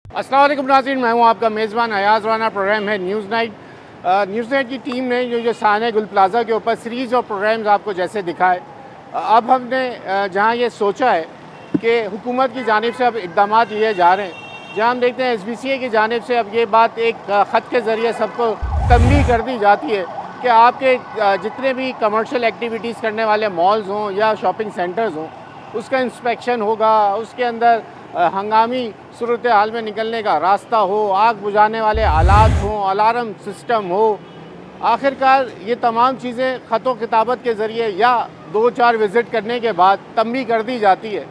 अस्सलाम वालेकुम नाज़रीन, मैं हूं आपका मेज़बान अयाज़ राना। प्रोग्राम है न्यूज़ नाइट। न्यूज़ नाइट की टीम ने जो सानिया गुल प्लाज़ा के ऊपर सीरीज़ और प्रोग्राम्स आपको जैसे दिखाए, अब हमने जहां ये सोचा है कि हुकूमत की जानिब से अब इक़दाम लिए जा रहे हैं, जहां हम देखते हैं SBCA की जानिब से अब ये बात एक ख़त के ज़रिए सबको तंबीह कर दी जाती है कि आपके जितने भी कमर्शियल एक्टिविटीज़ करने वाले मॉल्स हों या शॉपिंग सेंटर्स हों, उसका इंस्पेक्शन होगा, उसके अंदर हंगामी सूरत हाल में निकलने का रास्ता हो, आग बुझाने वाले आलात हों, अलार्म सिस्टम हो। आखिरकार ये तमाम चीज़ें ख़त किताबत के ज़रिए या 2-4 विज़िट करने के बाद तंबीह कर दी जाती है।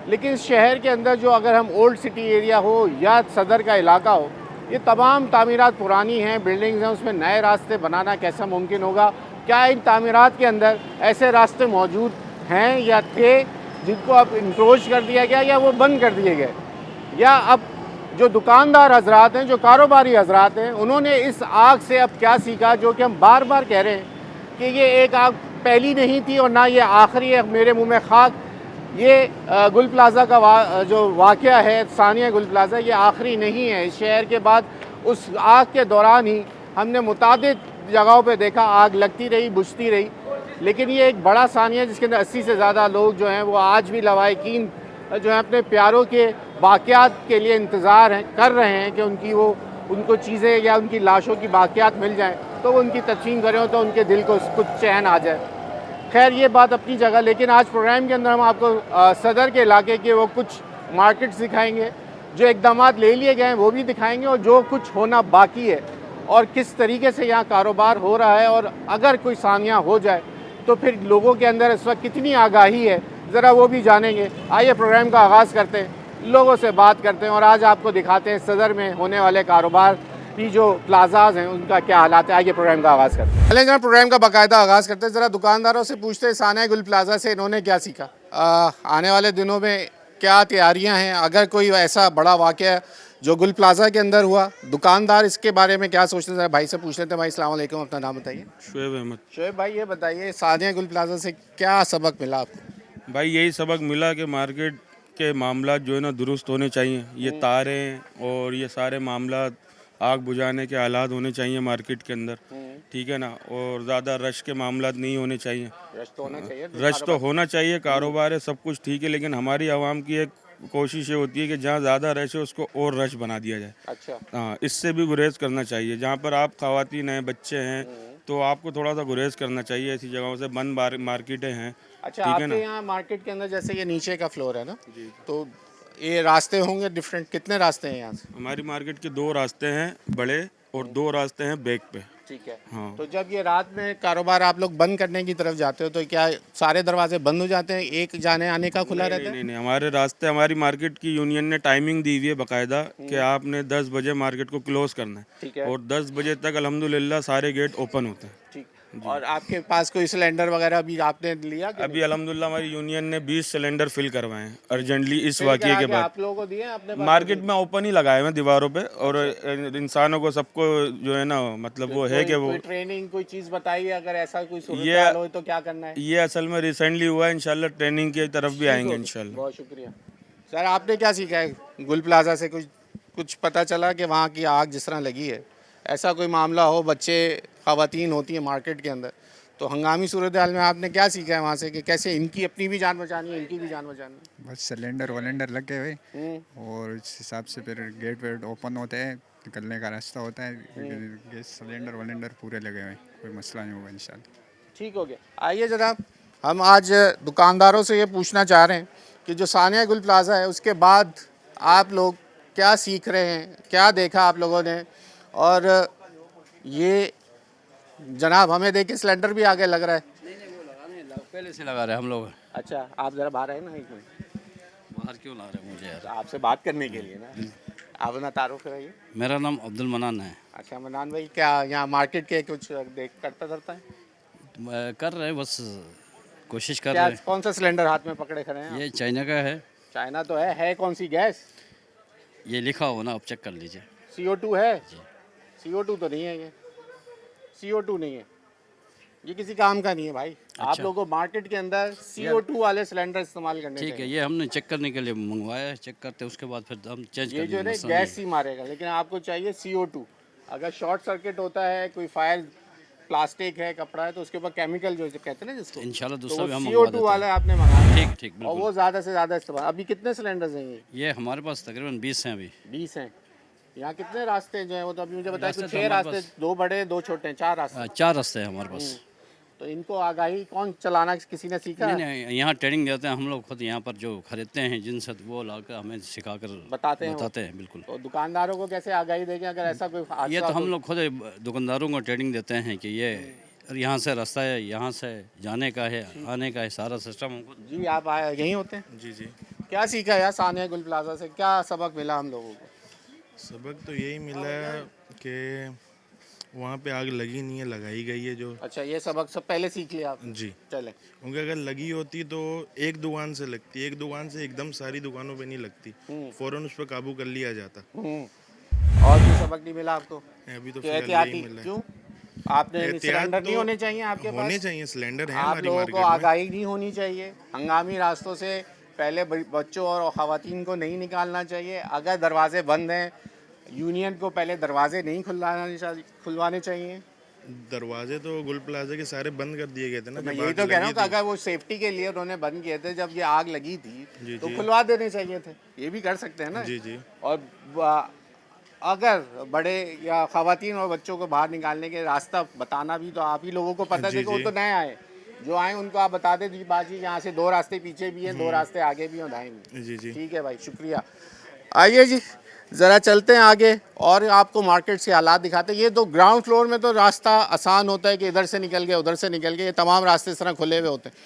लेकिन शहर के अंदर जो अगर हम ओल्ड सिटी एरिया हो या सदर का इलाका हो, ये तमाम तामीरात पुरानी हैं, बिल्डिंग्स हैं, उसमें नए रास्ते बनाना कैसा मुमकिन होगा? क्या इन तामीरात के अंदर ऐसे रास्ते मौजूद हैं या थे जिनको अब इंक्रोच कर दिया गया या वो बंद कर दिए गए? या अब जो दुकानदार हजरात हैं, जो कारोबारी हजरात हैं, उन्होंने इस आग से अब क्या सीखा, जो कि हम बार बार कह रहे हैं कि ये एक आग पहली नहीं थी और ना ये आखिरी है। मेरे मुंह में खाक, ये गुल प्लाज़ा का जो वाक़या है, सानिया गुल प्लाज़ा, ये आखिरी नहीं है। इस शहर के बाद उस आग के दौरान ही हमने मुतादिद जगहों पे देखा आग लगती रही, बुझती रही, लेकिन ये एक बड़ा सानिया जिसके अंदर 80 से ज़्यादा लोग जो हैं वो आज भी लवाहिकीन जो है अपने प्यारों के बाक़ियात के लिए इंतज़ार कर रहे हैं कि उनको चीज़ें या उनकी लाशों की बाक़ियात मिल जाएँ तो वो उनकी तदफ़ीन करें तो उनके दिल को कुछ चैन आ जाए। खैर, ये बात अपनी जगह, लेकिन आज प्रोग्राम के अंदर हम आपको सदर के इलाके के वो कुछ मार्केट्स दिखाएंगे, जो इक़दाम ले लिए गए हैं वो भी दिखाएंगे, और जो कुछ होना बाकी है और किस तरीके से यहाँ कारोबार हो रहा है, और अगर कोई सानिया हो जाए तो फिर लोगों के अंदर इस वक्त कितनी आगाही है, ज़रा वो भी जानेंगे। आइए प्रोग्राम का आगाज़ करते हैं, लोगों से बात करते हैं और आज आपको दिखाते हैं सदर में होने वाले कारोबार की जो प्लाजाज हैं उनका क्या हालात है। आइए प्रोग्राम का आगाज़ करते हैं। चलें जरा प्रोग्राम का बाकायदा आगाज़ करते हैं। ज़रा दुकानदारों से पूछते हैं सानिया गुल प्लाजा से इन्होंने क्या सीखा, आने वाले दिनों में क्या तैयारियाँ हैं, अगर कोई ऐसा बड़ा वाक़या जो गुल प्लाजा के अंदर हुआ, दुकानदार इसके बारे में क्या सोचते हैं, भाई से पूछ लेते हैं। भाई अस्सलाम वालेकुम, अपना नाम बताइए। शुएब अहमद। शोएब भाई, ये बताइए सानिया गुल प्लाजा से क्या सबक मिला आपको? भाई यही सबक मिला कि मार्केट के मामला जो है ना दुरुस्त होने चाहिए। ये तारें और ये सारे मामला आग बुझाने के आलात होने चाहिए मार्केट के अंदर, ठीक है ना। और ज़्यादा रश के मामला नहीं होने चाहिए। रश तो होना चाहिए, रश तो होना चाहिए, कारोबार है, सब कुछ ठीक है, लेकिन हमारी आवाम की एक कोशिश ये होती है कि जहाँ ज़्यादा रश है उसको और रश बना दिया जाए। अच्छा। हाँ, इससे भी गुरेज करना चाहिए। जहाँ पर आप ख़वातीन हैं, बच्चे हैं, तो आपको थोड़ा सा गुरेज करना चाहिए ऐसी जगहों से। बंद मार्केटें हैं, अच्छा, ठीक है ना। आपके यहाँ मार्केट के अंदर जैसे ये नीचे का फ्लोर है ना, तो ये रास्ते होंगे डिफरेंट, कितने रास्ते हैं यहाँ से? हमारी मार्केट के 2 रास्ते हैं बड़े और 2 रास्ते हैं बैक पे। ठीक है। हाँ। तो जब ये रात में कारोबार आप लोग बंद करने की तरफ जाते हो तो क्या सारे दरवाजे बंद हो जाते हैं, एक जाने आने का खुला रहता है? नहीं, हमारे रास्ते, हमारी मार्केट की यूनियन ने टाइमिंग दी हुई है बाकायदा कि आपने 10 बजे मार्केट को क्लोज करना है। ठीक है। और 10 बजे तक अल्हम्दुलिल्लाह सारे गेट ओपन होते हैं। ठीक। और आपके पास कोई सिलेंडर वगैरह भी आपने लिया कि अभी अल्हम्दुलिल्लाह हमारी यूनियन ने 20 सिलेंडर फिल करवाए हैं अर्जेंटली इस नहीं? वाक़ये के फिर बाद। आप लोगों को दिए अपने पास? मार्केट में ओपन ही लगाए हुए हैं दीवारों पे, और इंसानों को सबको जो है ना, मतलब वो है कि वो कोई ट्रेनिंग, कोई चीज़ बताइए, अगर ऐसा कोई सूरत ये हाल हो तो क्या करना है? ये असल में रिसेंटली हुआ है। इंशाल्लाह ट्रेनिंग की तरफ भी आएंगे इंशाल्लाह। बहुत शुक्रिया सर। आपने क्या सीखा है गुल प्लाजा से? कुछ पता चला कि वहाँ की आग जिस तरह लगी है, ऐसा कोई मामला हो, बच्चे, ख़वातीन होती हैं मार्केट के अंदर, तो हंगामी सूरत हाल में आपने क्या सीखा है वहाँ से कि कैसे इनकी अपनी भी जान बचानी है, इनकी भी जान बचानी है? बस सिलेंडर वलेंडर लगे हुए और इस हिसाब से फिर गेट वेट ओपन होते हैं, निकलने का रास्ता होता है। गैस सिलेंडर वलेंडर पूरे लगे हुए हैं, कोई मसला नहीं होगा इंशाल्लाह। ठीक हो गया। आइए जनाब, हम आज दुकानदारों से ये पूछना चाह रहे हैं कि जो सानिया गुल प्लाजा है उसके बाद आप लोग क्या सीख रहे हैं, क्या देखा आप लोगों ने? और ये जनाब हमें देख के सिलेंडर भी आगे लग रहा है। नहीं, पहले से लगा रहे हम लोग। अच्छा, आप ज़रा बाहर आए ना, एक मिनट। बाहर क्यों ला रहे हैं मुझे यार? आपसे बात करने के लिए ना। आप अपना तारुफ कराइए। मेरा नाम अब्दुल मनान है। अच्छा मनान भाई, क्या यहाँ मार्केट के कुछ देख करता है? कर रहे हैं, बस कोशिश कर क्या रहे हैं। कौन सा सिलेंडर हाथ में पकड़े खड़े हैं? ये चाइना का है। चाइना तो है कौन सी गैस? ये लिखा हो ना, अब चेक कर लीजिए। CO2 है? CO2 तो नहीं है, ये CO2 नहीं है। ये किसी काम का नहीं है भाई। आप अच्छा। लोगों को मार्केट के अंदर CO2 वाले सिलेंडर इस्तेमाल करने ठीक है, चाहिए। ये हमने चेक करने के लिए मंगवाया है, चेक करते हैं उसके बाद फिर हम चेंज ये कर जो है देंगे, ना मसला नहीं गैस ही मारेगा, लेकिन आपको चाहिए CO2। अगर शॉर्ट सर्किट होता है, कोई फायर, प्लास्टिक है, कपड़ा है, तो उसके ऊपर केमिकल जो कहते हैं ना जिसको, है। इंशाल्लाह तो दूसरा वो भी हम मंगवा CO2 देते वाला हैं। आपने मंगाया ठीक ठीक और बिल्कुल। वो ज़्यादा से ज़्यादा इस्तेमाल। अभी कितने सिलेंडर्स हैं ये हमारे पास तकरीबन 20 हैं अभी। 20 हैं। यहाँ कितने रास्ते जो हैं, वो तो अभी मुझे बताया रास्ते कुछ तो 6 हमारे रास्ते, पास 2 बड़े 2 छोटे हैं, 4 रास्ते। 4 रास्ते हैं हमारे पास। तो इनको आगाही कौन चलाना, किसी ने सीखा नहीं है? नहीं, यहाँ ट्रेनिंग देते हैं हम लोग खुद, यहाँ पर जो खरीदते हैं जिनसे वो लाकर हमें सिखा कर बताते हैं वो। बताते हैं बिल्कुल। तो दुकानदारों को कैसे आगाही देंगे अगर ऐसा कोई ये हादसा तो हो? हम लोग खुद दुकानदारों को ट्रेनिंग देते हैं कि ये यहाँ से रास्ता है, यहाँ से जाने का है, आने का है, सारा सिस्टम हमको। जी आप आए यहीं होते हैं? जी जी। क्या सीखा यार सानिया गुल प्लाजा से, क्या सबक मिला हम लोगों को? सबक तो यही मिला कि वहाँ पे आग लगी नहीं है, लगाई गई है जो। अच्छा, ये सबक सब पहले सीख लिया आप? जी। चले। क्योंकि अगर लगी होती तो एक दुकान से लगती, एक दुकान से एकदम सारी दुकानों पे नहीं लगती, फौरन उस पर काबू कर लिया जाता। और भी सबक नहीं मिला आपको? अभी तो कि फिलहाल एहतियाती यही मिला है। क्यों? आपने एहतियात सिलेंडर नहीं तो होने चाहिए आपके पास? होने चाहिए, सिलेंडर है आप हमारी लोगों को मार्केट में। आगाही नहीं होनी चाहिए, हंगामी रास्तों से पहले बच्चों और खवातीन को नहीं निकालना चाहिए। अगर दरवाजे बंद हैं, यूनियन को पहले दरवाजे नहीं खुलवाने चाहिए। दरवाजे तो गुल प्लाजा के सारे बंद कर दिए गए थे ना मैं जब यही आग तो कह रहा हूँ लगी कि थी। अगर वो सेफ्टी के लिए उन्होंने बंद किए थे, जब ये आग लगी थी जी, तो जी। खुलवा देने चाहिए थे। ये भी कर सकते हैं ना। जी जी। और अगर बड़े या खवातीन और बच्चों को बाहर निकालने के रास्ता बताना भी तो आप ही लोगों को पता है। जी, देखो वो जी। तो नए आए, जो आए उनको आप बता दें जी बाजी, यहाँ से 2 रास्ते पीछे भी हैं, 2 रास्ते आगे भी हैं, दाएं भी। जी जी। ठीक है भाई, शुक्रिया। आइए जी ज़रा चलते हैं आगे और आपको मार्केट से हालात दिखाते हैं। ये तो ग्राउंड फ्लोर में तो रास्ता आसान होता है कि इधर से निकल गए, उधर से निकल गए, ये तमाम रास्ते इस तरह खुले हुए होते हैं।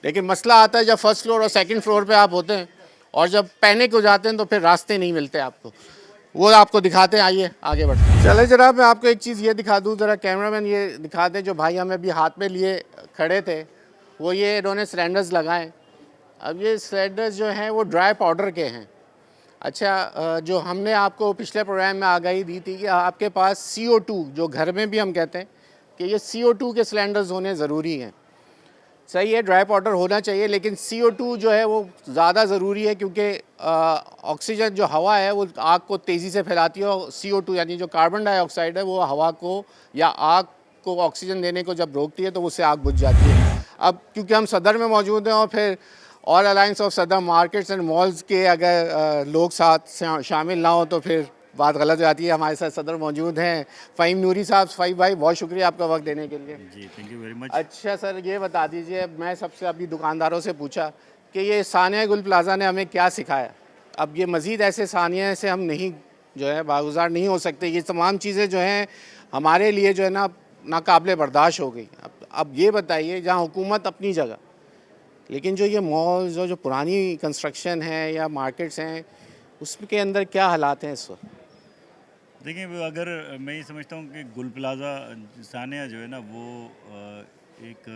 लेकिन मसला आता है जब फर्स्ट फ्लोर और सेकंड फ्लोर पे आप होते हैं और जब पैनिक हो जाते हैं तो फिर रास्ते नहीं मिलते आपको। वो आपको दिखाते हैं, आइए आगे बढ़ते हैं। चले जनाब, मैं आपको एक चीज़ ये दिखा दूँ, ज़रा कैमरामैन ये दिखा दें। जो भाई हमें अभी हाथ में लिए खड़े थे, वो ये इन्होंने सिलेंडर्स लगाए। अब ये सिलेंडर्स जो हैं वो ड्राई पाउडर के हैं। अच्छा, जो हमने आपको पिछले प्रोग्राम में आगाही दी थी कि आपके पास CO2, जो घर में भी हम कहते हैं कि ये CO2 के सिलेंडर्स होने ज़रूरी हैं। सही है, ड्राई पाउडर होना चाहिए, लेकिन CO2 जो है वो ज़्यादा ज़रूरी है क्योंकि ऑक्सीजन जो हवा है वो आग को तेज़ी से फैलाती है और CO2 यानी जो कार्बन डाइऑक्साइड है वो हवा को या आग को ऑक्सीजन देने को जब रोकती है तो उससे आग बुझ जाती है। अब क्योंकि हम सदर में मौजूद हैं और फिर ऑल अलायंस ऑफ सदर मार्केट्स एंड मॉल्स के अगर लोग साथ शामिल ना हो तो फिर बात गलत हो जाती है। हमारे साथ सदर मौजूद हैं फ़हीम नूरी साहब। फ़हीम भाई बहुत शुक्रिया आपका वक्त देने के लिए। जी थैंक यू वेरी मच। अच्छा सर, ये बता दीजिए, मैं सबसे अभी दुकानदारों से पूछा कि ये सानिया गुल प्लाजा ने हमें क्या सिखाया। अब ये मज़ीद ऐसे सानिया से हम नहीं जो है बागुजार नहीं हो सकते। ये तमाम चीज़ें जो हैं हमारे लिए जो है ना नाकाबिले बर्दाश्त हो गई। अब ये बताइए, जहाँ हुकूमत अपनी जगह, लेकिन जो ये मॉल्स और जो पुरानी कंस्ट्रक्शन है या मार्केट्स हैं उसके अंदर क्या हालात हैं इस वक्त? देखिए, वो अगर मैं ये समझता हूँ कि गुल प्लाज़ा सानिया जो है ना वो एक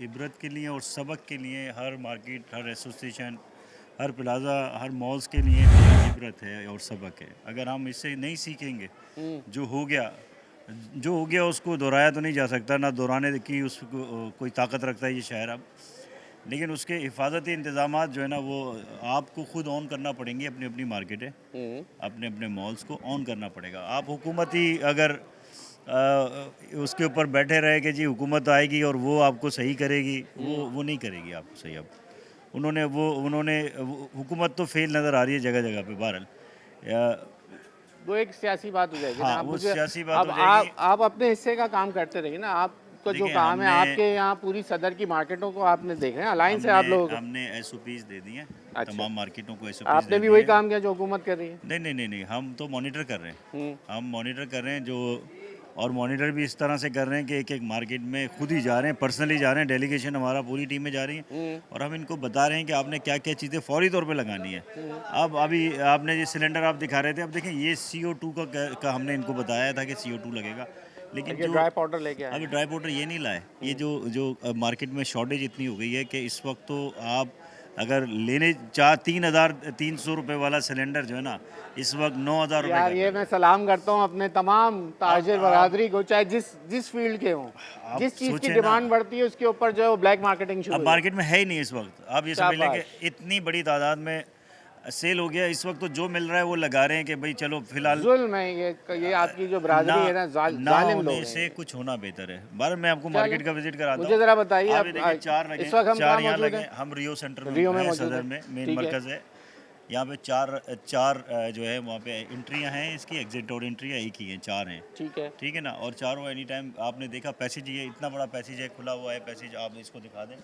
इबरत के लिए और सबक के लिए हर मार्केट, हर एसोसिएशन, हर प्लाज़ा, हर मॉल्स के लिए इबरत है और सबक है। अगर हम इससे नहीं सीखेंगे, जो हो गया उसको दोहराया तो नहीं जा सकता, ना दोहराने की उसको कोई ताकत रखता है ये शहर अब। लेकिन उसके हिफाजती इंतज़ामात जो है ना वो आपको खुद ऑन करना पड़ेंगे। अपनी अपनी मार्केट है, अपने अपने मॉल्स को ऑन करना पड़ेगा। आप हुकूमती अगर उसके ऊपर बैठे रहे कि जी हुकूमत आएगी और वो आपको सही करेगी, वो नहीं करेगी आपको सही। अब उन्होंने हुकूमत तो फेल नज़र आ रही है जगह जगह पे। बहरहाल वो एक सियासी बात हो जाएगी ना। हाँ, आप वो मुझे- सियासी बात अब हो जाएगी। आप अपने हिस्से का काम करते रहिए ना। आपका जो देखिए, काम है, हमने- आपके यहाँ पूरी सदर की मार्केटों को आपने देख रहे हैं, अलायंस है आप लोगों को। हमने SOPs दे दी हैं अच्छा। तमाम मार्केटों को। SOPs आपने दे भी दी वही हैं। काम किया जो हुकूमत कर रही है। नहीं, हम तो मॉनिटर कर रहे हैं। हम्म। हम मॉनिटर कर रहे हैं जो, और मॉनिटर भी इस तरह से कर रहे हैं कि एक एक मार्केट में खुद ही जा रहे हैं, पर्सनली जा रहे हैं। डेलीगेशन हमारा पूरी टीम में जा रही है और हम इनको बता रहे हैं कि आपने क्या क्या चीज़ें फौरी तौर पे लगानी है। अब अभी आपने ये सिलेंडर आप दिखा रहे थे, अब देखें ये CO2 का हमने इनको बताया था कि CO2 लगेगा, लेकिन ये जो ड्राई पाउडर लेके आए। अभी ड्राई पाउडर ये नहीं लाए। ये जो मार्केट में शॉर्टेज इतनी हो गई है कि इस वक्त तो आप अगर लेने 3,300 रुपये वाला सिलेंडर जो है ना इस वक्त 9,000 रुपये यार का ये मैं सलाम करता हूँ अपने तमाम ताजिर बरादरी को, चाहे जिस फील्ड के हों, जिस चीज़ की सोचें ना। डिमांड बढ़ती है उसके ऊपर जो है वो ब्लैक मार्केटिंग शुरू अब हो जाती मार्केट में है ही नहीं इस वक्त। आप ये समझ लें कि इतनी बड़ी तादाद में सेल हो गया इस वक्त, तो जो मिल रहा है वो लगा रहे हैं कि भाई चलो है। फिलहाल जुल्म है ये आपकी जो बरादरी है ना, ना जालिम लोग होने हैं। से कुछ होना बेहतर है। बार मैं आपको मार्केट का विजिट कराता हूँ। मुझे ज़रा बताइए आप ये आप देखिए 4 लगे, इस वक्त हम 4 कहाँ यहाँ मौजूद लगे। हैं? हम रियो सेंटर रियो में में हैं, मौजूद सदर हैं। में मेन ठीक है। मरकज़ है। यहाँ पे चार जो है वहाँ पे एंट्रियाँ हैं, इसकी एग्जिट और एंट्री एक ही है, 4 हैं। ठीक है। ठीक है ना। और चारों एनी टाइम आपने देखा पैसेज, ये इतना बड़ा पैसेज है, खुला हुआ है पैसेज, आप इसको दिखा दें।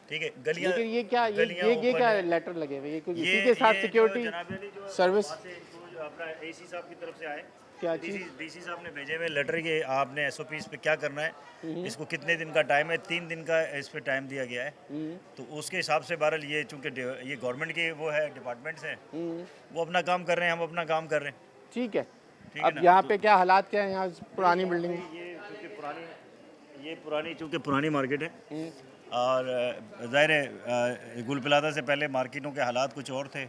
ठीक है। गलियाँ, लेकिन ये क्या गलियाँ ये open क्या है। लेटर लगे हुए, ये कुछ ये इसी के साथ ये जो सिक्योरिटी जनाब अली जो सर्विस वहाँ से इनको जो अपना एसी साहब की तरफ से आए, क्या चीज़? डीसी साहब ने भेजे हुए लेटर के आपने एसओपी पे क्या करना है, इसको कितने दिन का टाइम है, 3 दिन का इस पे टाइम दिया गया है। तो उसके हिसाब से बहरहाल ये चूंकि ये गवर्नमेंट के वो है डिपार्टमेंट्स हैं, वो अपना काम कर रहे हैं, हम अपना काम कर रहे हैं। ठीक है। ठीक है अब ना। यहाँ पे क्या हालात क्या है, यहाँ पुरानी बिल्डिंग? ये चूँकि पुरानी मार्केट है और ज़ाहिर है गुल प्लाजा से पहले मार्केटों के हालात कुछ और थे,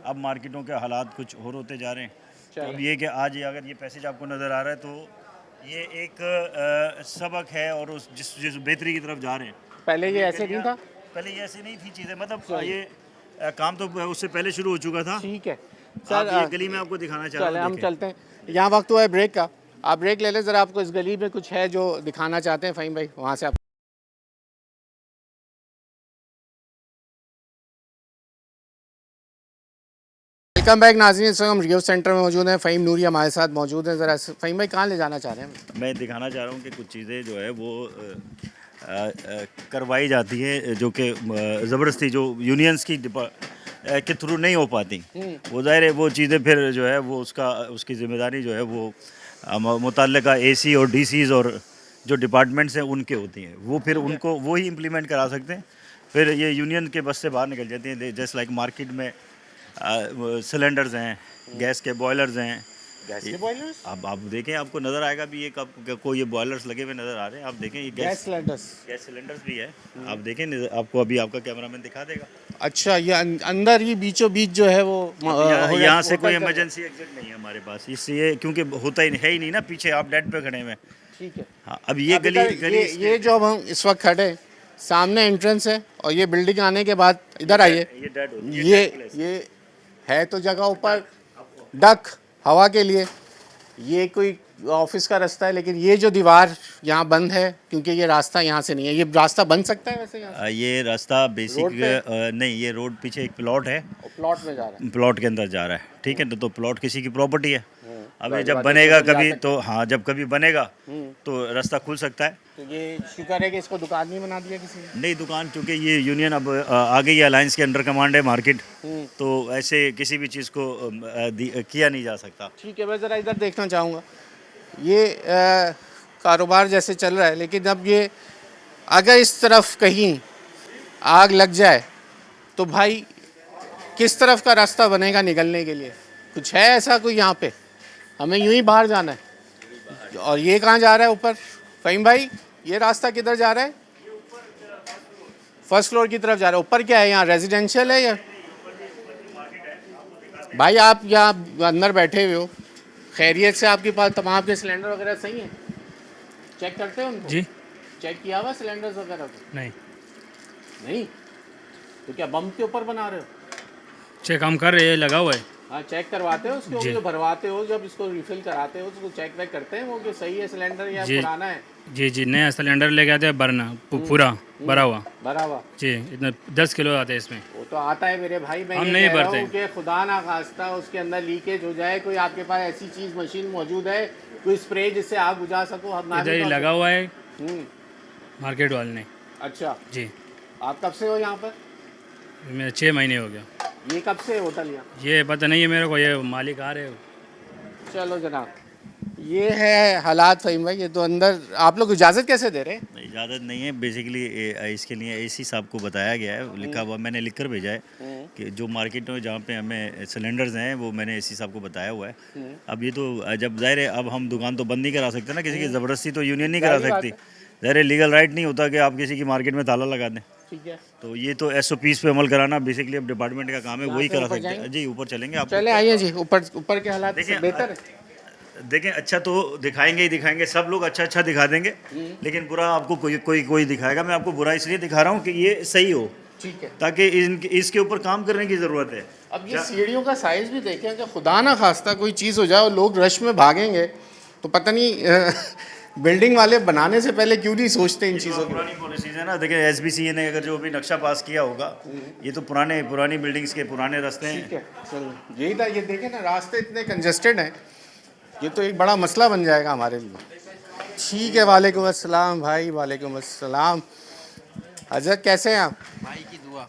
अब मार्केटों के हालात कुछ और होते जा रहे हैं। तो अब ये कि आज ये अगर ये पैसेज आपको नज़र आ रहा है तो ये एक सबक है और उस जिस बेहतरी की तरफ जा रहे हैं। पहले ये ऐसे नहीं था? पहले ये ऐसे नहीं थी चीज़ें, मतलब ये काम तो उससे पहले शुरू हो चुका था। ठीक है अब सर, ये गली में आपको दिखाना चाह चले रहा हूँ। हम चलते हैं। यहाँ वक्त हुआ है ब्रेक का, आप ब्रेक ले लें ज़रा, आपको इस गली में कुछ है जो दिखाना चाहते हैं फ़हीम भाई, वहाँ से आप। वेलकम बैक नाज़रीन, इस वक्त हम रियो सेंटर में मौजूद हैं, फ़हीम नूरी हमारे साथ मौजूद हैं। ज़रा फ़हीम भाई कहाँ ले जाना चाह रहे हैं? मैं दिखाना चाह रहा हूँ कि कुछ चीज़ें जो है वो करवाई जाती है जो कि ज़बरदस्ती जो यूनियंस की के थ्रू नहीं हो पाती। वो ज़ाहिर है वो चीज़ें फिर जो है वो उसकी ज़िम्मेदारी जो है वो मुतल्लिका एसी और डीसीज और जो डिपार्टमेंट्स हैं उनके होती हैं। वो फिर उनको वो ही इम्प्लीमेंट करा सकते हैं। फिर ये यूनियन के बस से बाहर निकल जाती हैं। जैसे लाइक मार्केट में सिलेंडर्स हैं, गैस के बॉयलर्स हैं। गैस के बॉयलर्स? अब आप देखें, आपको नज़र आएगा भी ये कब कोई ये बॉयलर्स लगे हुए नज़र आ रहे हैं। आप देखें ये गैस सिलेंडर्स। गैस सिलेंडर्स भी है। आप देखें, आपको अभी आपका कैमरामैन दिखा देगा। अच्छा, ये अंदर ही बीचों बीच जो है वो यहाँ से कोई इमरजेंसी एग्जिट नहीं है हमारे पास, इसलिए क्योंकि होता ही है ही नहीं ना, पीछे आप डेड पे खड़े हुए। ठीक है। हाँ, अब ये अभी गली तक ये जो अब हम इस वक्त खड़े हैं, सामने एंट्रेंस है और ये बिल्डिंग आने के बाद इधर आइए, ये डेड होती है, ये है तो जगह ऊपर डक हवा के लिए, ये कोई ऑफिस का रास्ता है, लेकिन ये जो दीवार यहाँ बंद है क्योंकि ये रास्ता यहाँ से नहीं है। ये रास्ता बन सकता है वैसे यहाँ ये रास्ता बेसिक रोड नहीं, ये रोड पीछे एक प्लॉट है, प्लॉट में जा रहा है? प्लॉट के अंदर जा रहा है। ठीक है, तो प्लॉट किसी की प्रॉपर्टी है। अब ये जब बाद बनेगा इसको जा कभी सकते तो हाँ, जब कभी बनेगा तो रास्ता खुल सकता है। तो ये शुक्र है कि इसको दुकान नहीं बना दिया किसी ने। नई दुकान, चूँकि ये यूनियन अब आ गई है, अलायंस के अंडर कमांड है मार्केट, तो ऐसे किसी भी चीज़ को किया नहीं जा सकता। ठीक है, मैं ज़रा इधर देखना चाहूँगा। ये कारोबार जैसे चल रहा है, लेकिन अब ये अगर इस तरफ कहीं आग लग जाए तो भाई किस तरफ का रास्ता बनेगा निकलने के लिए? कुछ है ऐसा कोई यहाँ पे? हमें यूं ही बाहर जाना है। और ये कहाँ जा रहा है ऊपर फ़हीम भाई? ये रास्ता किधर जा रहा है? फर्स्ट फ्लोर की तरफ जा रहा है। ऊपर क्या है, यहाँ रेजिडेंशियल है या? भाई आप यहाँ अंदर बैठे हुए हो, खैरियत से? आपके पास तमाम के सिलेंडर वगैरह सही हैं? चेक करते हो उनको? जी चेक किया हुआ सिलेंडर्स वगैरह को? नहीं, नहीं तो क्या बम के ऊपर बना रहे हो? चेक हम कर रहे हैं, लगा हुआ है। हाँ, चेक करवाते हो उसको, जी। जो भरवाते हो, जब इसको रिफिल कराते हो उसको चेक वेक करते हैं वो कि सही है सिलेंडर या जी। पुराना है? जी जी, नया सिलेंडर लेके आते हैं भरना, पूरा भरा हुआ। भरा हुआ? जी, इतना 10 किलो आते हैं इसमें। वो तो आता है मेरे भाई, मैं हम ये नहीं कह रहा भरते। हूँ कि खुदा ना खास्ता उसके अंदर लीकेज हो जाए, कोई आपके पास ऐसी चीज़ मशीन मौजूद है, कोई स्प्रे जिससे आग बुझा सको? हम इधर ही लगा हुआ है हम्म, मार्केट वाले ने। अच्छा, जी, आप कब से हो यहाँ पर? मेरे 6 महीने हो गया। ये कब से होटल यहाँ? ये पता नहीं है मेरे को, ये मालिक आ रहे हो। चलो जनाब, ये है हालात फ़हीम भाई। ये तो अंदर आप लोग इजाज़त कैसे दे रहे हैं? इजाज़त नहीं है, बेसिकली इसके लिए एसी साहब को बताया गया है, लिखा हुआ मैंने लिख कर भेजा है कि जो मार्केट में जहाँ पे हमें सिलेंडर्स हैं वो मैंने एसी साहब को बताया हुआ है। अब ये तो जब ज़ाहिर है अब हम दुकान तो बंद नहीं करा सकते ना, किसी की ज़बरदस्ती तो यूनियन नहीं करा जाहिर बात सकती। ज़ाहिर लीगल राइट नहीं होता कि आप किसी की मार्केट में ताला लगा दें। ठीक है, तो ये तो SOPs पे अमल कराना बेसिकली अब डिपार्टमेंट का काम है, वही से करा ऊपर सकते हैं। जी ऊपर चलेंगे आप। चले आइए जी, ऊपर के हालात देखिए, से बेहतर है। देखें, अच्छा तो दिखाएंगे ही दिखाएंगे, सब लोग अच्छा अच्छा दिखा देंगे, लेकिन बुरा आपको कोई दिखाएगा। मैं आपको बुरा इसलिए दिखा रहा हूँ कि ये सही हो, ठीक है। ताकि इसके ऊपर काम करने की ज़रूरत है। अब ये सीढ़ियों का साइज भी देखें कि खुदा ना खास्ता कोई चीज़ हो जाए और लोग रश में भागेंगे तो पता नहीं बिल्डिंग वाले बनाने से पहले क्यों नहीं सोचते इन चीज़ों के। पुरानी पॉलिसीज है ना, देखिए SBCA ने अगर जो भी नक्शा पास किया होगा, ये तो पुरानी बिल्डिंग्स के पुराने रास्ते हैं। ठीक है, चलो यही था। ये देखें ना, रास्ते इतने कंजेस्टेड हैं, ये तो एक बड़ा मसला बन जाएगा हमारे लिए। ठीक है, वालेकुम अस्सलाम भाई, वालेकुम अस्सलाम। हजरत कैसे हैं आप? भाई की दुआ।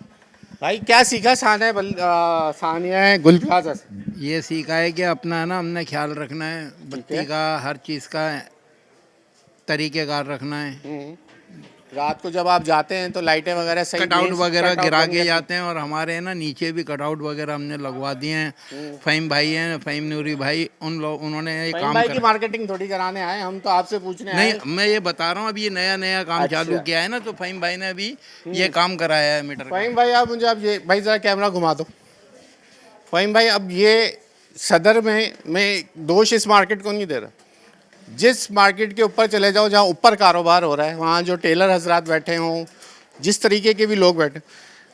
भाई क्या सीखा सानिया है गुल प्लाजा से? ये सीखा है कि अपना है ना, हमने ख्याल रखना है, बत्ती का, हर चीज़ का तरीक़ेकार रखना है। रात को जब आप जाते हैं तो लाइटें वगैरह सही कटआउट मेन वगैरह कटआउट गिरा बन के गए। जाते हैं, और हमारे ना नीचे भी कटआउट वगैरह हमने लगवा दिए हैं। फ़हीम भाई हैं, फ़हीम नूरी भाई, उन्होंने ये फ़हीम काम भाई की कर। मार्केटिंग थोड़ी कराने आए, हम तो आपसे पूछने आए। नहीं, मैं ये बता रहा हूँ, अब ये नया काम अच्छा। चालू किया है ना, तो फ़हीम भाई ने अभी ये काम कराया है मीटर का। फ़हीम भाई आप मुझे अब ये भाई ज़रा कैमरा घुमा दो। फ़हीम भाई, अब ये सदर में मैं दोष इस मार्केट को नहीं दे रहा, जिस मार्केट के ऊपर चले जाओ जहाँ ऊपर कारोबार हो रहा है, वहाँ जो टेलर हजरात बैठे हों, जिस तरीके के भी लोग बैठे,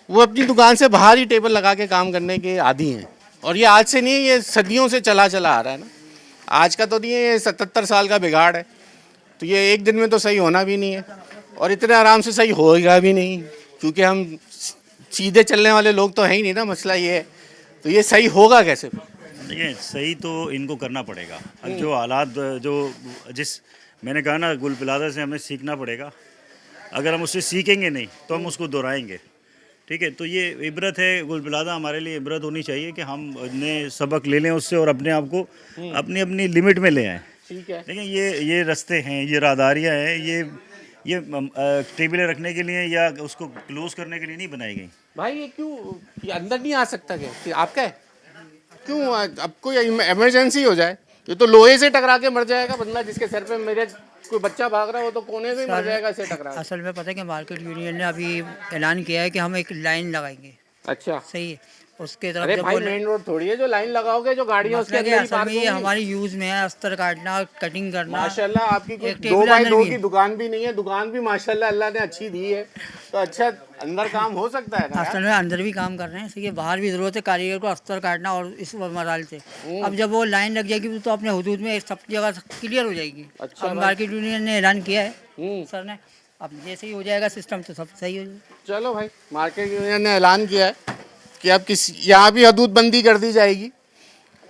वो अपनी दुकान से बाहर ही टेबल लगा के काम करने के आदी हैं। और ये आज से नहीं है, ये सदियों से चला आ रहा है ना, आज का तो नहीं है, ये 77 साल का बिगाड़ है। तो ये एक दिन में तो सही होना भी नहीं है, और इतने आराम से सही होएगा भी नहीं, क्योंकि हम सीधे चलने वाले लोग तो हैं ही नहीं ना। मसला ये है, तो ये सही होगा कैसे? देखिए, सही तो इनको करना पड़ेगा। अब जो हालात मैंने कहा ना, गुल प्लाजा से हमें सीखना पड़ेगा। अगर हम उससे सीखेंगे नहीं तो हम उसको दोहराएंगे। ठीक है, तो ये इबरत है, गुल प्लाजा हमारे लिए इबरत होनी चाहिए कि हम नए सबक ले लें उससे और अपने आप को अपनी अपनी लिमिट में ले आएँ। ठीक है। लेकिन ये रास्ते हैं, ये राहदारियाँ हैं, ये टेबलें रखने के लिए या उसको क्लोज करने के लिए नहीं बनाई गई। भाई ये क्यों, ये अंदर नहीं आ सकता क्या? कि आपका है क्यों? अब कोई इमरजेंसी हो जाए, ये तो लोहे से टकरा के मर जाएगा बंदा, जिसके सर पे मेरे कोई बच्चा भाग रहा है, वो तो कोने से ही मर जाएगा इसे टकरा के। असल में पता है कि मार्केट यूनियन ने अभी ऐलान किया है कि हम एक लाइन लगाएंगे। अच्छा, सही है, उसके तरफ अरे जब भाई वो मेन रोड थोड़ी है जो लाइन लगाओगे, जो गाड़ियाँ उसके मसला कि अंदर ही असल पार्क में ये होंगी। हमारी यूज़ में है, अस्तर काटना, कटिंग करना। माशाल्लाह आपकी कोई एक 2 टेबल बाई अंदर 2 भी की है। दुकान भी नहीं है, दुकान भी माशाल्लाह अल्लाह ने अच्छी दी है, तो अच्छा अंदर काम हो सकता है ना असल यार? में अंदर भी काम कर रहे हैं, इसलिए बाहर भी ज़रूरत है कारीगर को अस्तर काटना और इस मराल से। अब जब वो लाइन लग जाएगी तो अपने हुदूद में सब जगह क्लियर हो जाएगी। अच्छा अब भाई। मार्केट यूनियन ने ऐलान किया है सर ने, अब जैसे ही हो जाएगा सिस्टम तो सब सही हो जाएगा। चलो भाई, मार्केट यूनियन ने ऐलान किया है कि अब यहाँ भी हदूद बंदी कर दी जाएगी,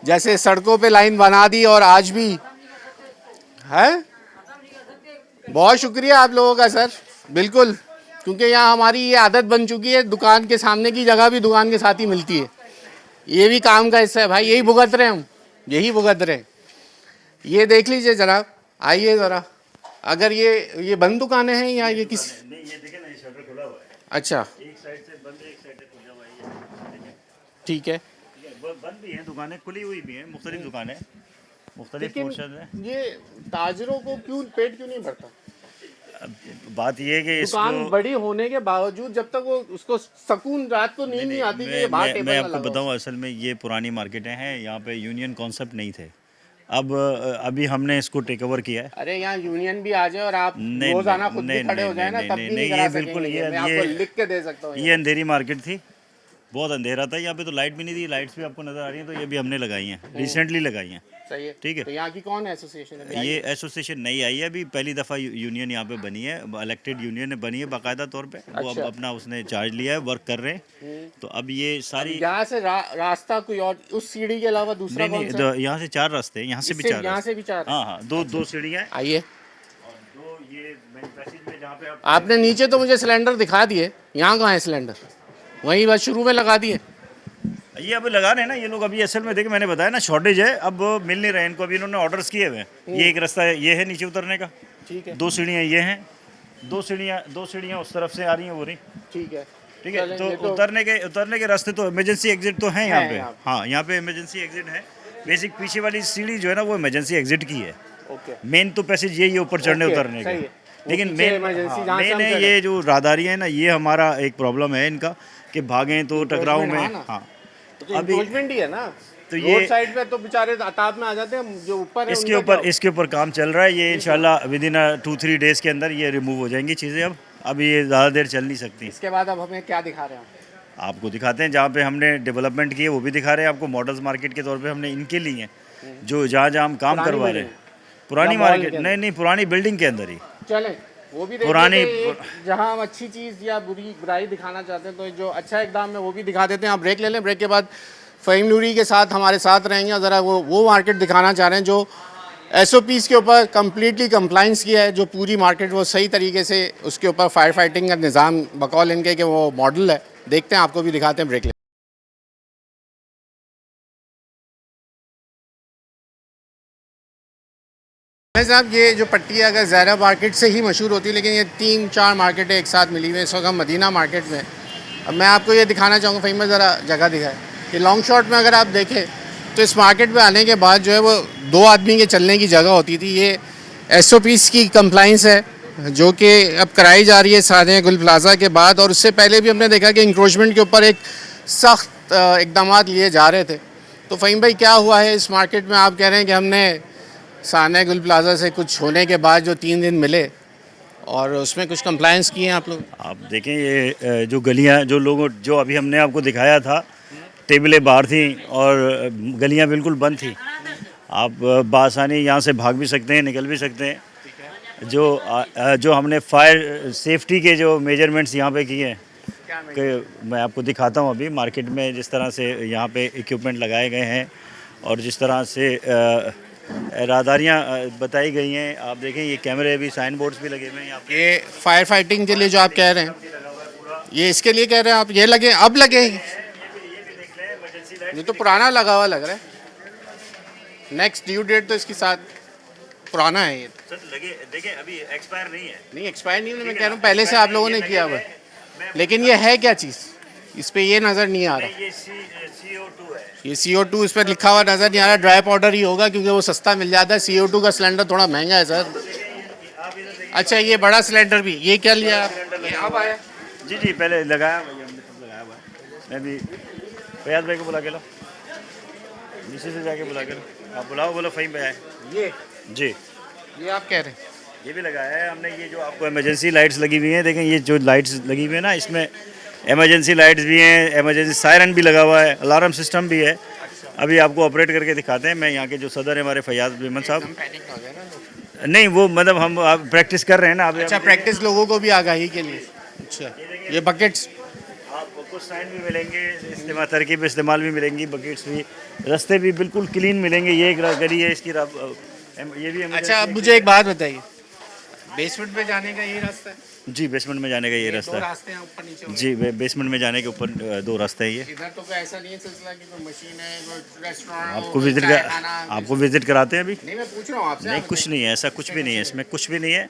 जैसे सड़कों पे लाइन बना दी और आज भी है। बहुत शुक्रिया आप लोगों का सर, बिल्कुल, क्योंकि यहाँ हमारी ये आदत बन चुकी है, दुकान के सामने की जगह भी दुकान के साथ ही मिलती है। ये भी काम का हिस्सा है भाई, यही भुगत रहे हैं हम, यही भुगत रहे हैं। ये देख लीजिए जनाब, आइए ज़रा, अगर ये बंद दुकानें हैं या ये किस? नहीं, ये देखें ना, ये शटर खुला हुआ है, अच्छा एक साइड से बंद है, एक साइड से खुला हुआ है। ये ठीक है, बंद भी हैं दुकानें, खुली हुई भी हैं, मुख्तलिफ दुकानें, मुख्तलिफ लेकिन पोर्शन है। ये ताजरों को क्यों पेट क्यों नहीं भरता? अब बात ये है कि दुकान इसको बड़ी होने के बावजूद जब तक वो उसको सुकून, रात को नींद नहीं आती कि ये बाहर टेबल मैं ना आपको लगाओ। बताऊं, असल में ये पुरानी मार्केटें हैं, यहाँ पे यूनियन कॉन्सेप्ट नहीं थे। अब अभी हमने इसको टेक ओवर किया है। अरे यहाँ यूनियन भी आ जाए और आप नहीं, रोजाना नहीं, खुद भी नहीं, खड़े हो जाए ना, नहीं, तब नहीं, भी नहीं नहीं, करा ये बिल्कुल, सकेंगे। मैं ये आपको लिख के दे सकता हूँ। ये अंधेरी मार्केट थी, बहुत अंधेरा था यहाँ पे, तो लाइट भी नहीं थी। लाइट्स भी आपको नज़र आ रही हैं, तो ये भी हमने लगाई हैं, रिसेंटली लगाई हैं। सही है, ठीक है। तो यहाँ की कौन है एसोसिएशन है? ये एसोसिएशन नई आई है, अभी पहली दफ़ा यूनियन यहाँ पे बनी है, इलेक्टेड यूनियन बनी है बाकायदा तौर पे। वो अब अच्छा। अपना उसने चार्ज लिया है, वर्क कर रहे हैं। तो अब ये सारी यहाँ से रास्ता कोई और उस सीढ़ी के अलावा दूसरा नहीं, कौन सा है? तो यहाँ से 4 रास्ते हैं, यहाँ से भी इससे- 4 यहाँ रास्ते। से भी 4? हाँ हाँ, दो सीढ़ियाँ हैं, आइए, दो ये मेन पैसेज में जहाँ पे आप आपने नीचे तो मुझे सिलेंडर दिखा दिए, यहाँ कहाँ है सिलेंडर? वहीं बस शुरू में लगा दिए। ये अभी लगा रहे हैं ना ये लोग। अभी असल में देखिए, मैंने बताया ना, शॉर्टेज है, अब मिल नहीं रहे इनको। अभी इन्होंने ऑर्डर्स किए हुए हैं। ये एक रास्ता है, ये है नीचे उतरने का, ठीक है, 2 सीढ़ियाँ ये हैं, 2 सीढ़ियाँ उस तरफ से आ रही हैं, वो रही। ठीक है, ठीक है, चलें, ये तो उतरने के रास्ते तो इमरजेंसी एग्जिट तो हैं यहाँ पे। यहाँ हाँ, यहाँ पे इमरजेंसी एग्जिट है। बेसिक पीछे वाली सीढ़ी जो है ना, वो इमरजेंसी एग्जिट की है। ओके, मेन तो पैसेज यही है ऊपर चढ़ने ओके, उतरने सही के। है। लेकिन पीछे मेन emergency जहाँ से हम है चले। ये जो राहदारियाँ है ना, ये हमारा एक प्रॉब्लम है इनका कि भागें तो टकराव Encroachment, में। हाँ ना। हाँ, तो अभी encroachment ही है ना, तो रोड ये साइड पे तो बेचारे तादाद में आ जाते हैं, जो ऊपर है इसके उनका ऊपर इसके ऊपर काम चल रहा है। ये इंशाल्लाह विद इन 2-3 डेज़ के अंदर ये रिमूव हो जाएंगी चीज़ें। अब ये ज़्यादा देर चल नहीं सकती। इसके बाद अब हमें क्या दिखा रहे हैं आप? आपको दिखाते हैं जहाँ पे हमने डेवलपमेंट की है, वो भी दिखा रहे हैं आपको। मॉडल्स मार्केट के तौर पे हमने इनके लिए जो जहाँ जहाँ हम काम पुरानी करवा रहे बिल्डिंग? हैं, पुरानी या मॉल मार्केट के अंदर? नहीं, पुरानी बिल्डिंग के अंदर ही। चलें वो भी देख पुरानी- लेते हैं। एक जहाँ हम अच्छी चीज़ या बुराई दिखाना चाहते हैं, तो जो अच्छा इकदाम है वो भी दिखा देते हैं। आप ब्रेक ले लें, ब्रेक के बाद फ़हीम नूरी के साथ हमारे साथ रहेंगे और ज़रा वो मार्केट दिखाना चाह रहे हैं जो SOPs के ऊपर कम्प्लीटली कंप्लाइंस किया है, जो पूरी मार्केट वो सही तरीके से उसके ऊपर फायर फाइटिंग का निज़ाम बकौल इनके कि वो मॉडल है। देखते हैं, आपको भी दिखाते हैं, ब्रेक ले। साहब ये जो पट्टी है अगर ज़हरा मार्केट से ही मशहूर होती है, लेकिन ये 3-4 मार्केटें एक साथ मिली हुई हैं। इस वक्त हम मदीना मार्केट में। अब मैं आपको ये दिखाना चाहूँगा, फ़हीम ज़रा जगह दिखाए कि लॉन्ग शॉट में अगर आप देखें तो इस मार्केट में आने के बाद जो है वो 2 आदमी के चलने की जगह होती थी। ये SOPs की कंप्लाइंस है जो कि अब कराई जा रही है सानिया गुल प्लाज़ा के बाद, और उससे पहले भी हमने देखा कि इंक्रोचमेंट के ऊपर एक सख्त इकदाम लिए जा रहे थे। तो फ़हीम भाई क्या हुआ है इस मार्केट में? आप कह रहे हैं कि हमने सानिया गुल प्लाज़ा से कुछ होने के बाद जो 3 दिन मिले और उसमें कुछ कंप्लाइंस किए हैं आप लोग? आप देखें ये जो गलियाँ जो अभी हमने आपको दिखाया था, टेबलें बाहर थी और गलियाँ बिल्कुल बंद थी। आप बासानी यहाँ से भाग भी सकते हैं, निकल भी सकते हैं। जो हमने फायर सेफ्टी के जो मेजरमेंट्स यहाँ पे किए हैं, कि मैं आपको दिखाता हूँ अभी मार्केट में जिस तरह से यहाँ पे इक्विपमेंट लगाए गए हैं और जिस तरह से राहदारियाँ बताई गई हैं। आप देखें ये कैमरे भी, साइन बोर्ड्स भी लगे हुए हैं यहाँ पे। ये फायर फाइटिंग के लिए जो आप कह रहे हैं, ये इसके लिए कह रहे हैं आप? ये लगे, अब लगे? ये तो पुराना लगा हुआ लग रहा है। नेक्स्ट ड्यू डेट तो इसके साथ पुराना है ये। सर लगे, देखें अभी एक्सपायर नहीं है। नहीं एक्सपायर नहीं है, मैं कह रहा हूँ पहले से आप लोगों ने किया हुआ है। लेकिन ये है क्या चीज़? इस पे ये नज़र नहीं आ रहा। ये CO2 है। ये CO2 इस पर लिखा हुआ नज़र नहीं आ रहा। ड्राई पाउडर ही होगा क्योंकि वो सस्ता मिल जाता है। CO2 का सिलेंडर थोड़ा महंगा है सर। अच्छा ये बड़ा सिलेंडर भी, ये क्या लिया आप? ये अब आया? जी जी, पहले लगाया हुआ है, हमने सब लगाया हुआ है। मैं भी फैयाज भाई को बुला के लो, नीचे से जाके बुला के लो। आप बुलाओ, बोलो फ़हीम भाई आए। ये जी, ये आप कह रहे हैं? ये भी लगाया है हमने। ये जो आपको इमरजेंसी लाइट्स लगी हुई हैं, देखें ये जो लाइट्स लगी हुई है ना, इसमें इमरजेंसी लाइट्स भी हैं, इमरजेंसी सायरन भी लगा हुआ है, अलार्म सिस्टम भी है। अभी आपको ऑपरेट करके दिखाते हैं। मैं यहाँ के जो सदर है हमारे फैयाज बेमन साहब। नहीं वो मतलब हम आप प्रैक्टिस कर रहे हैं ना आप। अच्छा प्रैक्टिस लोगों को भी आगाही के लिए। अच्छा ये बकेट्स आपको कुछ साइन भी मिलेंगे, इस्तेमाल तरकीब इस्तेमाल भी मिलेंगी, बकेट्स भी, रास्ते भी बिल्कुल क्लीन मिलेंगे। ये एक गली है इसकी, ये भी अच्छा अब मुझे एक बात बताइए, बेसमेंट में जाने का ये रास्ता है? जी, बेसमेंट में जाने का ये रास्ता दो है। रास्ते हैं ऊपर नीचे हो गए। जी, बेसमेंट में जाने के ऊपर 2 रास्ते हैं ये। इधर तो कोई ऐसा नहीं है सिलसिला कि कोई मशीन है, कोई रेस्टोरेंट हो, आपको कोई विजिट चाय खाना, आपको विजिट कराते हैं अभी? नहीं मैं पूछ रहा हूँ आपसे। नहीं कुछ नहीं है, ऐसा कुछ भी नहीं है, इसमें कुछ भी नहीं है।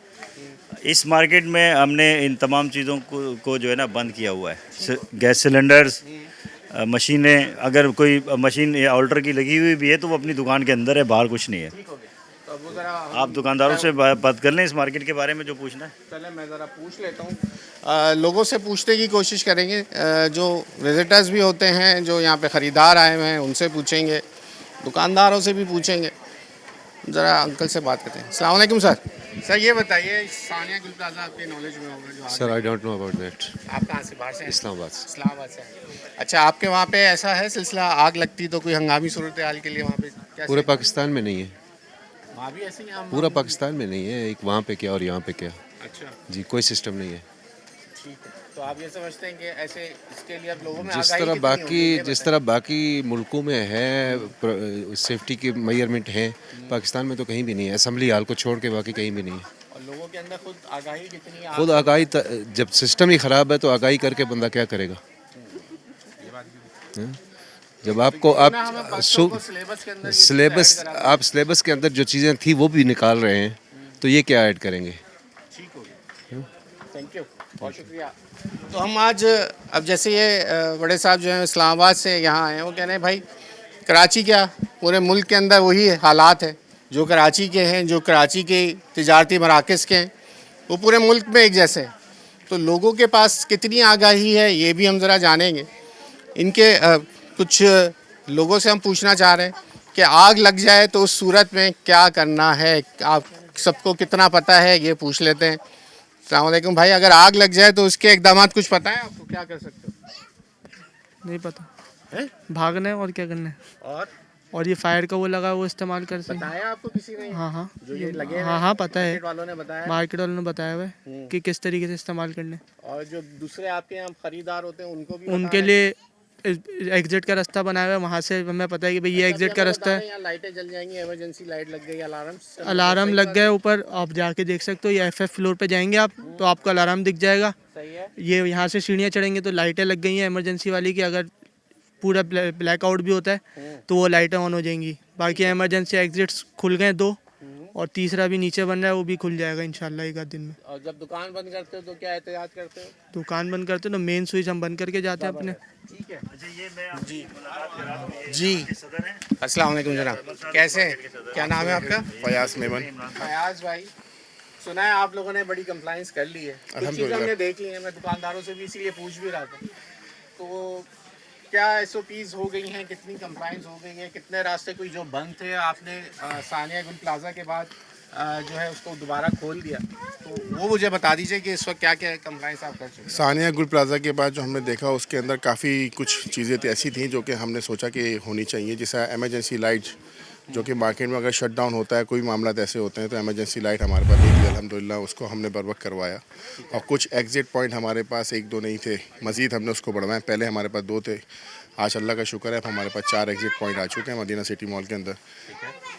इस मार्केट में हमने इन तमाम चीज़ों को जो है ना बंद किया हुआ है। गैस सिलेंडर्स, मशीनें, अगर कोई मशीन ऑल्टर की लगी हुई भी है तो वो अपनी दुकान के अंदर है, बाहर कुछ नहीं है। तो अब वो ज़रा आप दुकानदारों से बात कर लें इस मार्केट के बारे में जो पूछना है। चले मैं ज़रा पूछ लेता हूँ। लोगों से पूछने की कोशिश करेंगे। जो विजिटर्स भी होते हैं, जो यहाँ पे ख़रीदार आए हुए हैं, उनसे पूछेंगे, दुकानदारों से भी पूछेंगे। ज़रा अंकल से बात करते हैं। अस्सलाम वालेकुम सर। सर ये बताइए, सानिया गुल प्लाजा आपके नॉलेज में होगा जो sir I don't know about that. आप कहाँ से? बाहर से हैं? इस्लामाबाद। इस्लामाबाद से हैं। अच्छा आपके वहाँ पे ऐसा है सिलसिला, आग लगती तो कोई हंगामी सूरत हाल के लिए वहाँ पे क्या? पूरे पाकिस्तान में नहीं है, वहाँ भी ऐसे ही हम पूरा पाकिस्तान में नहीं है। एक वहाँ पे क्या और यहाँ पे क्या। अच्छा जी कोई सिस्टम नहीं है। ठीक है, तो आप ये समझते हैं कि ऐसे इसके लिए अब लोगों में जिस आगाही तरह कितनी होगी, ये बाकी जिस बताएं। तरह बाकी मुल्कों में है सेफ्टी के मेजरमेंट हैं, पाकिस्तान में तो कहीं भी नहीं है। असम्बली हाल को छोड़ के बाकी कहीं भी नहीं है। और लोगों के अंदर खुद आगाही कितनी है? खुद आगाही जब सिस्टम ही ख़राब है तो आगाही करके बंदा क्या करेगा। हैं? जब आपको हमें बच्चों को सिलेबस के अंदर ये चीज़ें सिलेबस ऐड करा आप सिलेबस के अंदर जो चीज़ें थी वो भी निकाल रहे हैं, तो ये क्या ऐड करेंगे। ठीक हो गया, थैंक यू, बहुत शुक्रिया। तो हम आज अब जैसे ये बड़े साहब जो हैं इस्लामाबाद से यहाँ आए हैं, वो कह रहे हैं भाई कराची क्या, पूरे मुल्क के अंदर वही हालात है जो कराची के हैं, जो कराची के तिजारती मराकज़ के हैं। वो पूरे मुल्क में एक जैसे हैं। तो लोगों के पास कितनी आगाही है ये भी हम ज़रा जानेंगे। इनके कुछ लोगों से हम पूछना चाह रहे हैं कि आग लग जाए तो उस सूरत में क्या करना है, आप सबको कितना पता है ये पूछ लेते हैं। अस्सलाम वालेकुम भाई, अगर आग लग जाए तो उसके इक़दाम कुछ पता है आपको, क्या कर सकते हो? नहीं पता है? भागना है और क्या करना है। और ये फायर का वो लगा वो इस्तेमाल कर सकते बताया आपको किसी ने? हाँ जो ये लगे हैं, हाँ पता है, मार्केट वालों ने बताया? मार्केट वालों ने बताया हुआ है कि किस तरीके से इस्तेमाल करने। और जो दूसरे आपके यहाँ खरीदार होते हैं उनको भी उनके लिए एग्जिट का रास्ता बनाया हुआ है, वहाँ से हमें पता है कि भाई ये एग्जिट का रास्ता है। यहाँ लाइटें जल जाएंगी, इमरजेंसी लाइट लग गई, अलार्म लग गया ऊपर, आप जाके देख सकते हो। ये FF फ्लोर पे जाएंगे आप तो आपको अलार्म दिख जाएगा। सही है। ये यहाँ से सीढ़ियाँ चढ़ेंगे तो लाइटें लग गई हैं इमरजेंसी वाली की, अगर पूरा ब्लैकआउट भी होता है तो वो लाइटें ऑन हो जाएंगी। बाकी इमरजेंसी एग्जिट्स खुल गए 2 और तीसरा भी नीचे बन रहा है, वो भी खुल जाएगा इंशाल्लाह एक आध दिन में। और जब दुकान बंद करते हो तो क्या एहतियात करते हो? दुकान बंद करते हो तो मेन स्विच हम बंद करके जाते हैं अपने। ठीक है जी। अस्सलाम वालेकुम जनाब, कैसे हैं? क्या नाम है आपका? फयाज मेमन। फयाज भाई, सुना है आप लोगों ने बड़ी कंप्लाइंस कर ली है, कुछ चीज़ हमने देख ली है, मैं दुकानदारों से भी इसीलिए पूछ भी रहा था। तो क्या SOPs हो गई हैं, कितनी कंप्लाइंस हो गई है, कितने रास्ते कोई जो बंद थे आपने सानिया गुल प्लाजा के बाद जो है उसको दोबारा खोल दिया, तो वो मुझे बता दीजिए कि इस वक्त क्या क्या कंप्लाइंस आप कर चुके हैं? सानिया गुल प्लाजा के बाद जो हमने देखा उसके अंदर काफ़ी कुछ चीज़ें ऐसी थी जो कि हमने सोचा कि होनी चाहिए, जैसा एमरजेंसी लाइट जो कि मार्केट में अगर शट डाउन होता है, कोई मामला ऐसे होते हैं तो एमरजेंसी लाइट हमारे पास नहीं थी, अल्हम्दुलिल्लाह उसको हमने बर वक्त करवाया। और कुछ एग्जिट पॉइंट हमारे पास 1-2 नहीं थे, मज़ीद हमने उसको बढ़वाया। पहले हमारे पास 2 थे, आज अल्लाह का शुक्र है हमारे पास 4 एग्जिट पॉइंट आ चुके हैं मदीना सिटी मॉल के अंदर।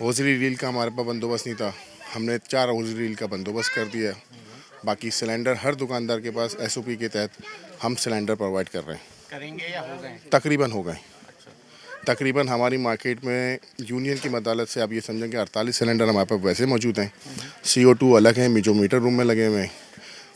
हौजरी रील का हमारे पास बंदोबस्त नहीं था, हमने 4 हौजरी रील का बंदोबस्त कर दिया। बाकी सिलेंडर हर दुकानदार के पास SOP के तहत हम सिलेंडर प्रोवाइड कर रहे हैं। करेंगे या हो गए? तकरीबन हो गए। तकरीबन हमारी मार्केट में यूनियन की मदालत से आप ये समझें कि 48 सिलेंडर हमारे पास वैसे मौजूद हैं। CO2 अलग हैं, मिजोमीटर रूम में लगे हुए हैं।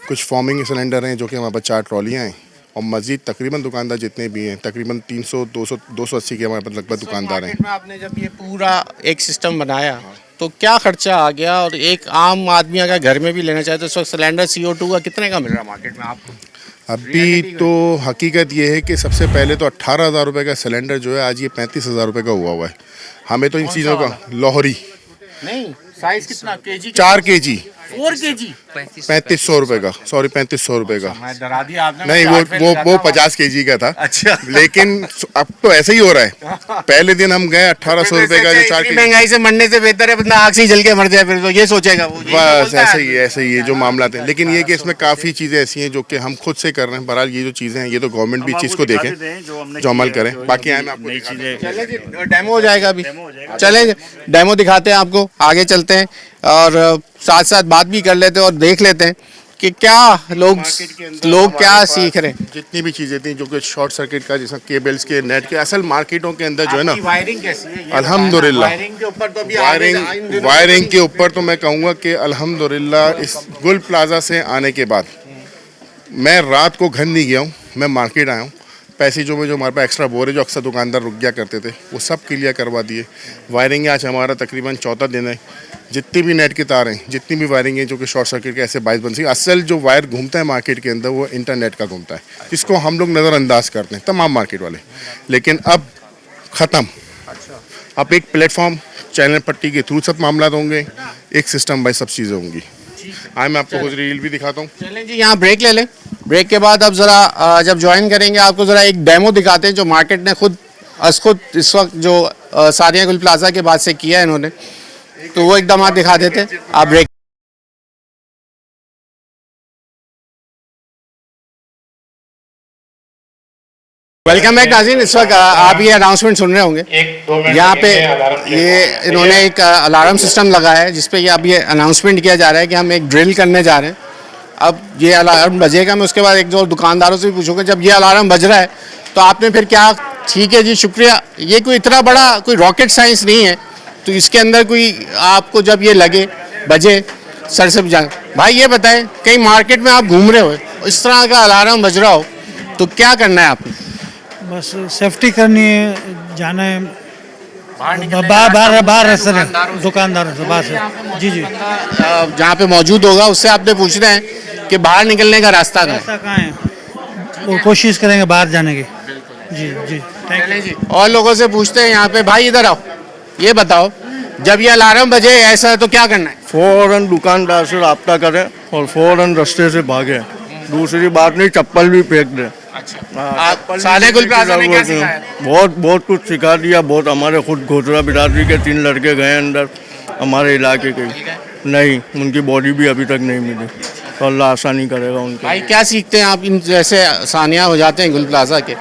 कुछ फॉर्मिंग सिलेंडर हैं जो कि हमारे पास 4 ट्रॉलियाँ हैं। और मज़ीद तकरीबन दुकानदार जितने भी हैं, तकरीबन 300-280 के हमारे पास लगभग दुकानदार हैं। में आपने जब ये पूरा एक सिस्टम बनाया तो क्या खर्चा आ गया, और एक आम आदमी अगर घर में भी लेना चाहे तो इस वक्त सिलेंडर CO2 का कितने का मिल रहा है मार्केट में आपको? अभी तो हकीकत ये है कि सबसे पहले तो 18,000 रुपये का सिलेंडर जो है आज ये 35,000 रुपये का हुआ है। हमें तो इन चीज़ों का लाहौरी नहीं, साइज कितना केजी? 4 kg 4 kg 3500 रुपये का, सॉरी 3500 रुपये का। मैं डरा दिया आपने। नहीं, वो 50 kg का था। अच्छा। लेकिन अब तो ऐसे ही हो रहा है। पहले दिन हम गए 1800 रुपये का जो 4 kg। महंगाई से मरने से बेहतर है बंदा आग से ही जल के मर जाए, फिर तो ये सोचेगा वो। बस ऐसे ही है जो मामला थे। लेकिन ये कि इसमें काफ़ी चीज़ें ऐसी हैं जो कि हम खुद से कर रहे हैं। बहरहाल ये जो चीज़ें हैं ये तो गवर्नमेंट भी चीज़ को देखें, जो अमल करें। बाकी आए मैं आपको चले जी, डेमो हो जाएगा अभी। चले डेमो दिखाते हैं आपको, आगे चलते हैं और साथ साथ बात भी कर लेते हैं और देख लेते हैं कि क्या लोग क्या सीख रहे हैं। जितनी भी चीज़ें थी जो कि शॉर्ट सर्किट का, जैसा केबल्स के, नेट के, असल मार्केटों के अंदर जो है ना, वायरिंग कैसी है? अल्हम्दुलिल्लाह वायरिंग के ऊपर तो अभी वायरिंग के ऊपर तो मैं कहूँगा कि अल्हम्दुलिल्लाह इस गुल प्लाजा से आने के बाद मैं रात को घर नहीं गया हूँ, मैं मार्केट आया हूँ। पैसे जो हमारे पास एक्स्ट्रा बोर है जो अक्सर दुकानदार रुक गया करते थे वो सब क्लियर करवा दिए। वायरिंग आज हमारा तकरीबन 4था दिन है। जितनी भी नेट की तार हैं, जितनी भी वायरिंग है जो कि शॉर्ट सर्किट के ऐसे 22 बन सकती, असल जो वायर घूमता है मार्केट के अंदर वो इंटरनेट का घूमता है, जिसको हम लोग नज़रअंदाज करते हैं तमाम मार्केट वाले। लेकिन अब ख़त्म। अब एक प्लेटफॉर्म चैनल पट्टी के थ्रू सब मामला होंगे, एक सिस्टम बाई सब चीज़ें होंगी। आए मैं आपको कुछ रील भी दिखाता हूँ। चलें जी, यहाँ ब्रेक ले लें। ब्रेक के बाद अब ज़रा जब ज्वाइन करेंगे आपको ज़रा एक डेमो दिखाते हैं जो मार्केट ने खुद इस वक्त जो सानिया गुल प्लाजा के बाद से किया है इन्होंने, तो वो एकदम आप दिखा देते हैं। आप ब्रेक। वेलकम बैक नाज़रीन। इस वक्त आप ये अनाउंसमेंट सुन रहे होंगे, यहाँ पे ये इन्होंने एक अलार्म सिस्टम लगाया है जिसपे ये अब ये अनाउंसमेंट किया जा रहा है कि हम एक ड्रिल करने जा रहे हैं। अब ये अलार्म बजेगा, मैं उसके बाद एक दो दुकानदारों से भी पूछूंगा जब ये अलार्म बज रहा है तो आपने फिर क्या। ठीक है जी, शुक्रिया। ये कोई इतना बड़ा कोई रॉकेट साइंस नहीं है, तो इसके अंदर कोई आपको जब ये लगे बजे सर से जाए। भाई ये बताएं, कहीं मार्केट में आप घूम रहे हो, इस तरह का अलार्म बज रहा हो तो क्या करना है आपने? बस सेफ्टी करनी है, जाना है बाहर दुकानदारों से बाहर से जी जी जहाँ पे मौजूद होगा उससे आपने पूछना है कि बाहर निकलने का रास्ता कहाँ है। कहाँ है वो कोशिश करेंगे बाहर जाने की जी जी चलें जी, और लोगों से पूछते हैं यहाँ पे। भाई इधर आओ, ये बताओ जब ये अलार्म बजे ऐसा है तो क्या करना है? फौरन दुकानदार से रब्ता करें और फौरन रास्ते से भागे। दूसरी बात नहीं, चप्पल भी फेंक दें। आप साने गुल प्लाजा में क्या सिखाया? बहुत कुछ सिखा दिया। बहुत हमारे खुद घोटरा बिरादरी के 3 लड़के गए अंदर हमारे इलाके के, नहीं उनकी बॉडी भी अभी तक नहीं मिली, तो अल्लाह आसानी करेगा उनके। भाई क्या सीखते हैं आप इन जैसे सानिया हो जाते हैं गुल प्लाजा के?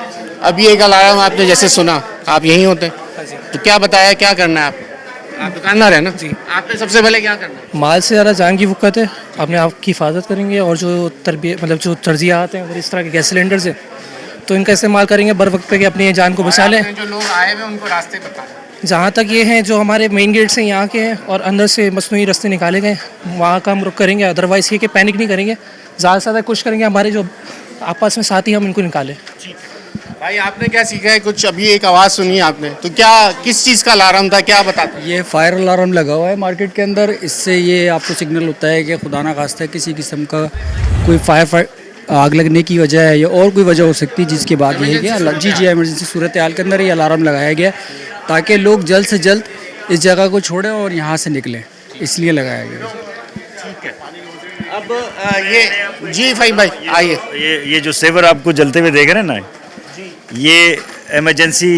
अभी एक अलार्म आपने जैसे सुना, आप यहीं होते हैं तो क्या बताया, क्या करना है? आप दुकानदार है ना जी, आपने सबसे पहले क्या करना है? माल से ज़्यादा जान की वक़्त है, अपने आप की हिफाजत करेंगे और जो तरबियत मतलब जो तरजीहात हैं अगर इस तरह के गैस सिलेंडर से, तो इनका इस्तेमाल करेंगे बर वक्त पे कि अपनी जान को बचा लें। जो लोग आए हुए उनको रास्ते बता। जहाँ तक ये हैं जो हमारे मेन गेट से यहाँ के हैं और अंदर से मसनूई रास्ते निकाले गए, वहाँ का हम रुक करेंगे। अदरवाइज़ ये कि पैनिक नहीं करेंगे, ज़्यादा से ज़्यादा कोशिश करेंगे हमारे जो आपस में साथी हम इनको निकालें। भाई आपने क्या सीखा है? कुछ अभी एक आवाज़ सुनी आपने, तो क्या किस चीज़ का अलार्म था, क्या बताता? ये फायर अलार्म लगा हुआ है मार्केट के अंदर। इससे ये आपको सिग्नल होता है कि खुदा ना खास्ता किसी किस्म का कोई फायर आग लगने की वजह है या और कोई वजह हो सकती है, जिसके बाद ये है कि जी एमरजेंसी सूरत हाल के अंदर ये अलार्म लगाया गया ताकि लोग जल्द से जल्द इस जगह को छोड़ें और यहाँ से निकलें, इसलिए लगाया गया। अब ये जी भाई आइए, ये जो सेवर आपको जलते हुए देख रहे हैं ना, ये इमरजेंसी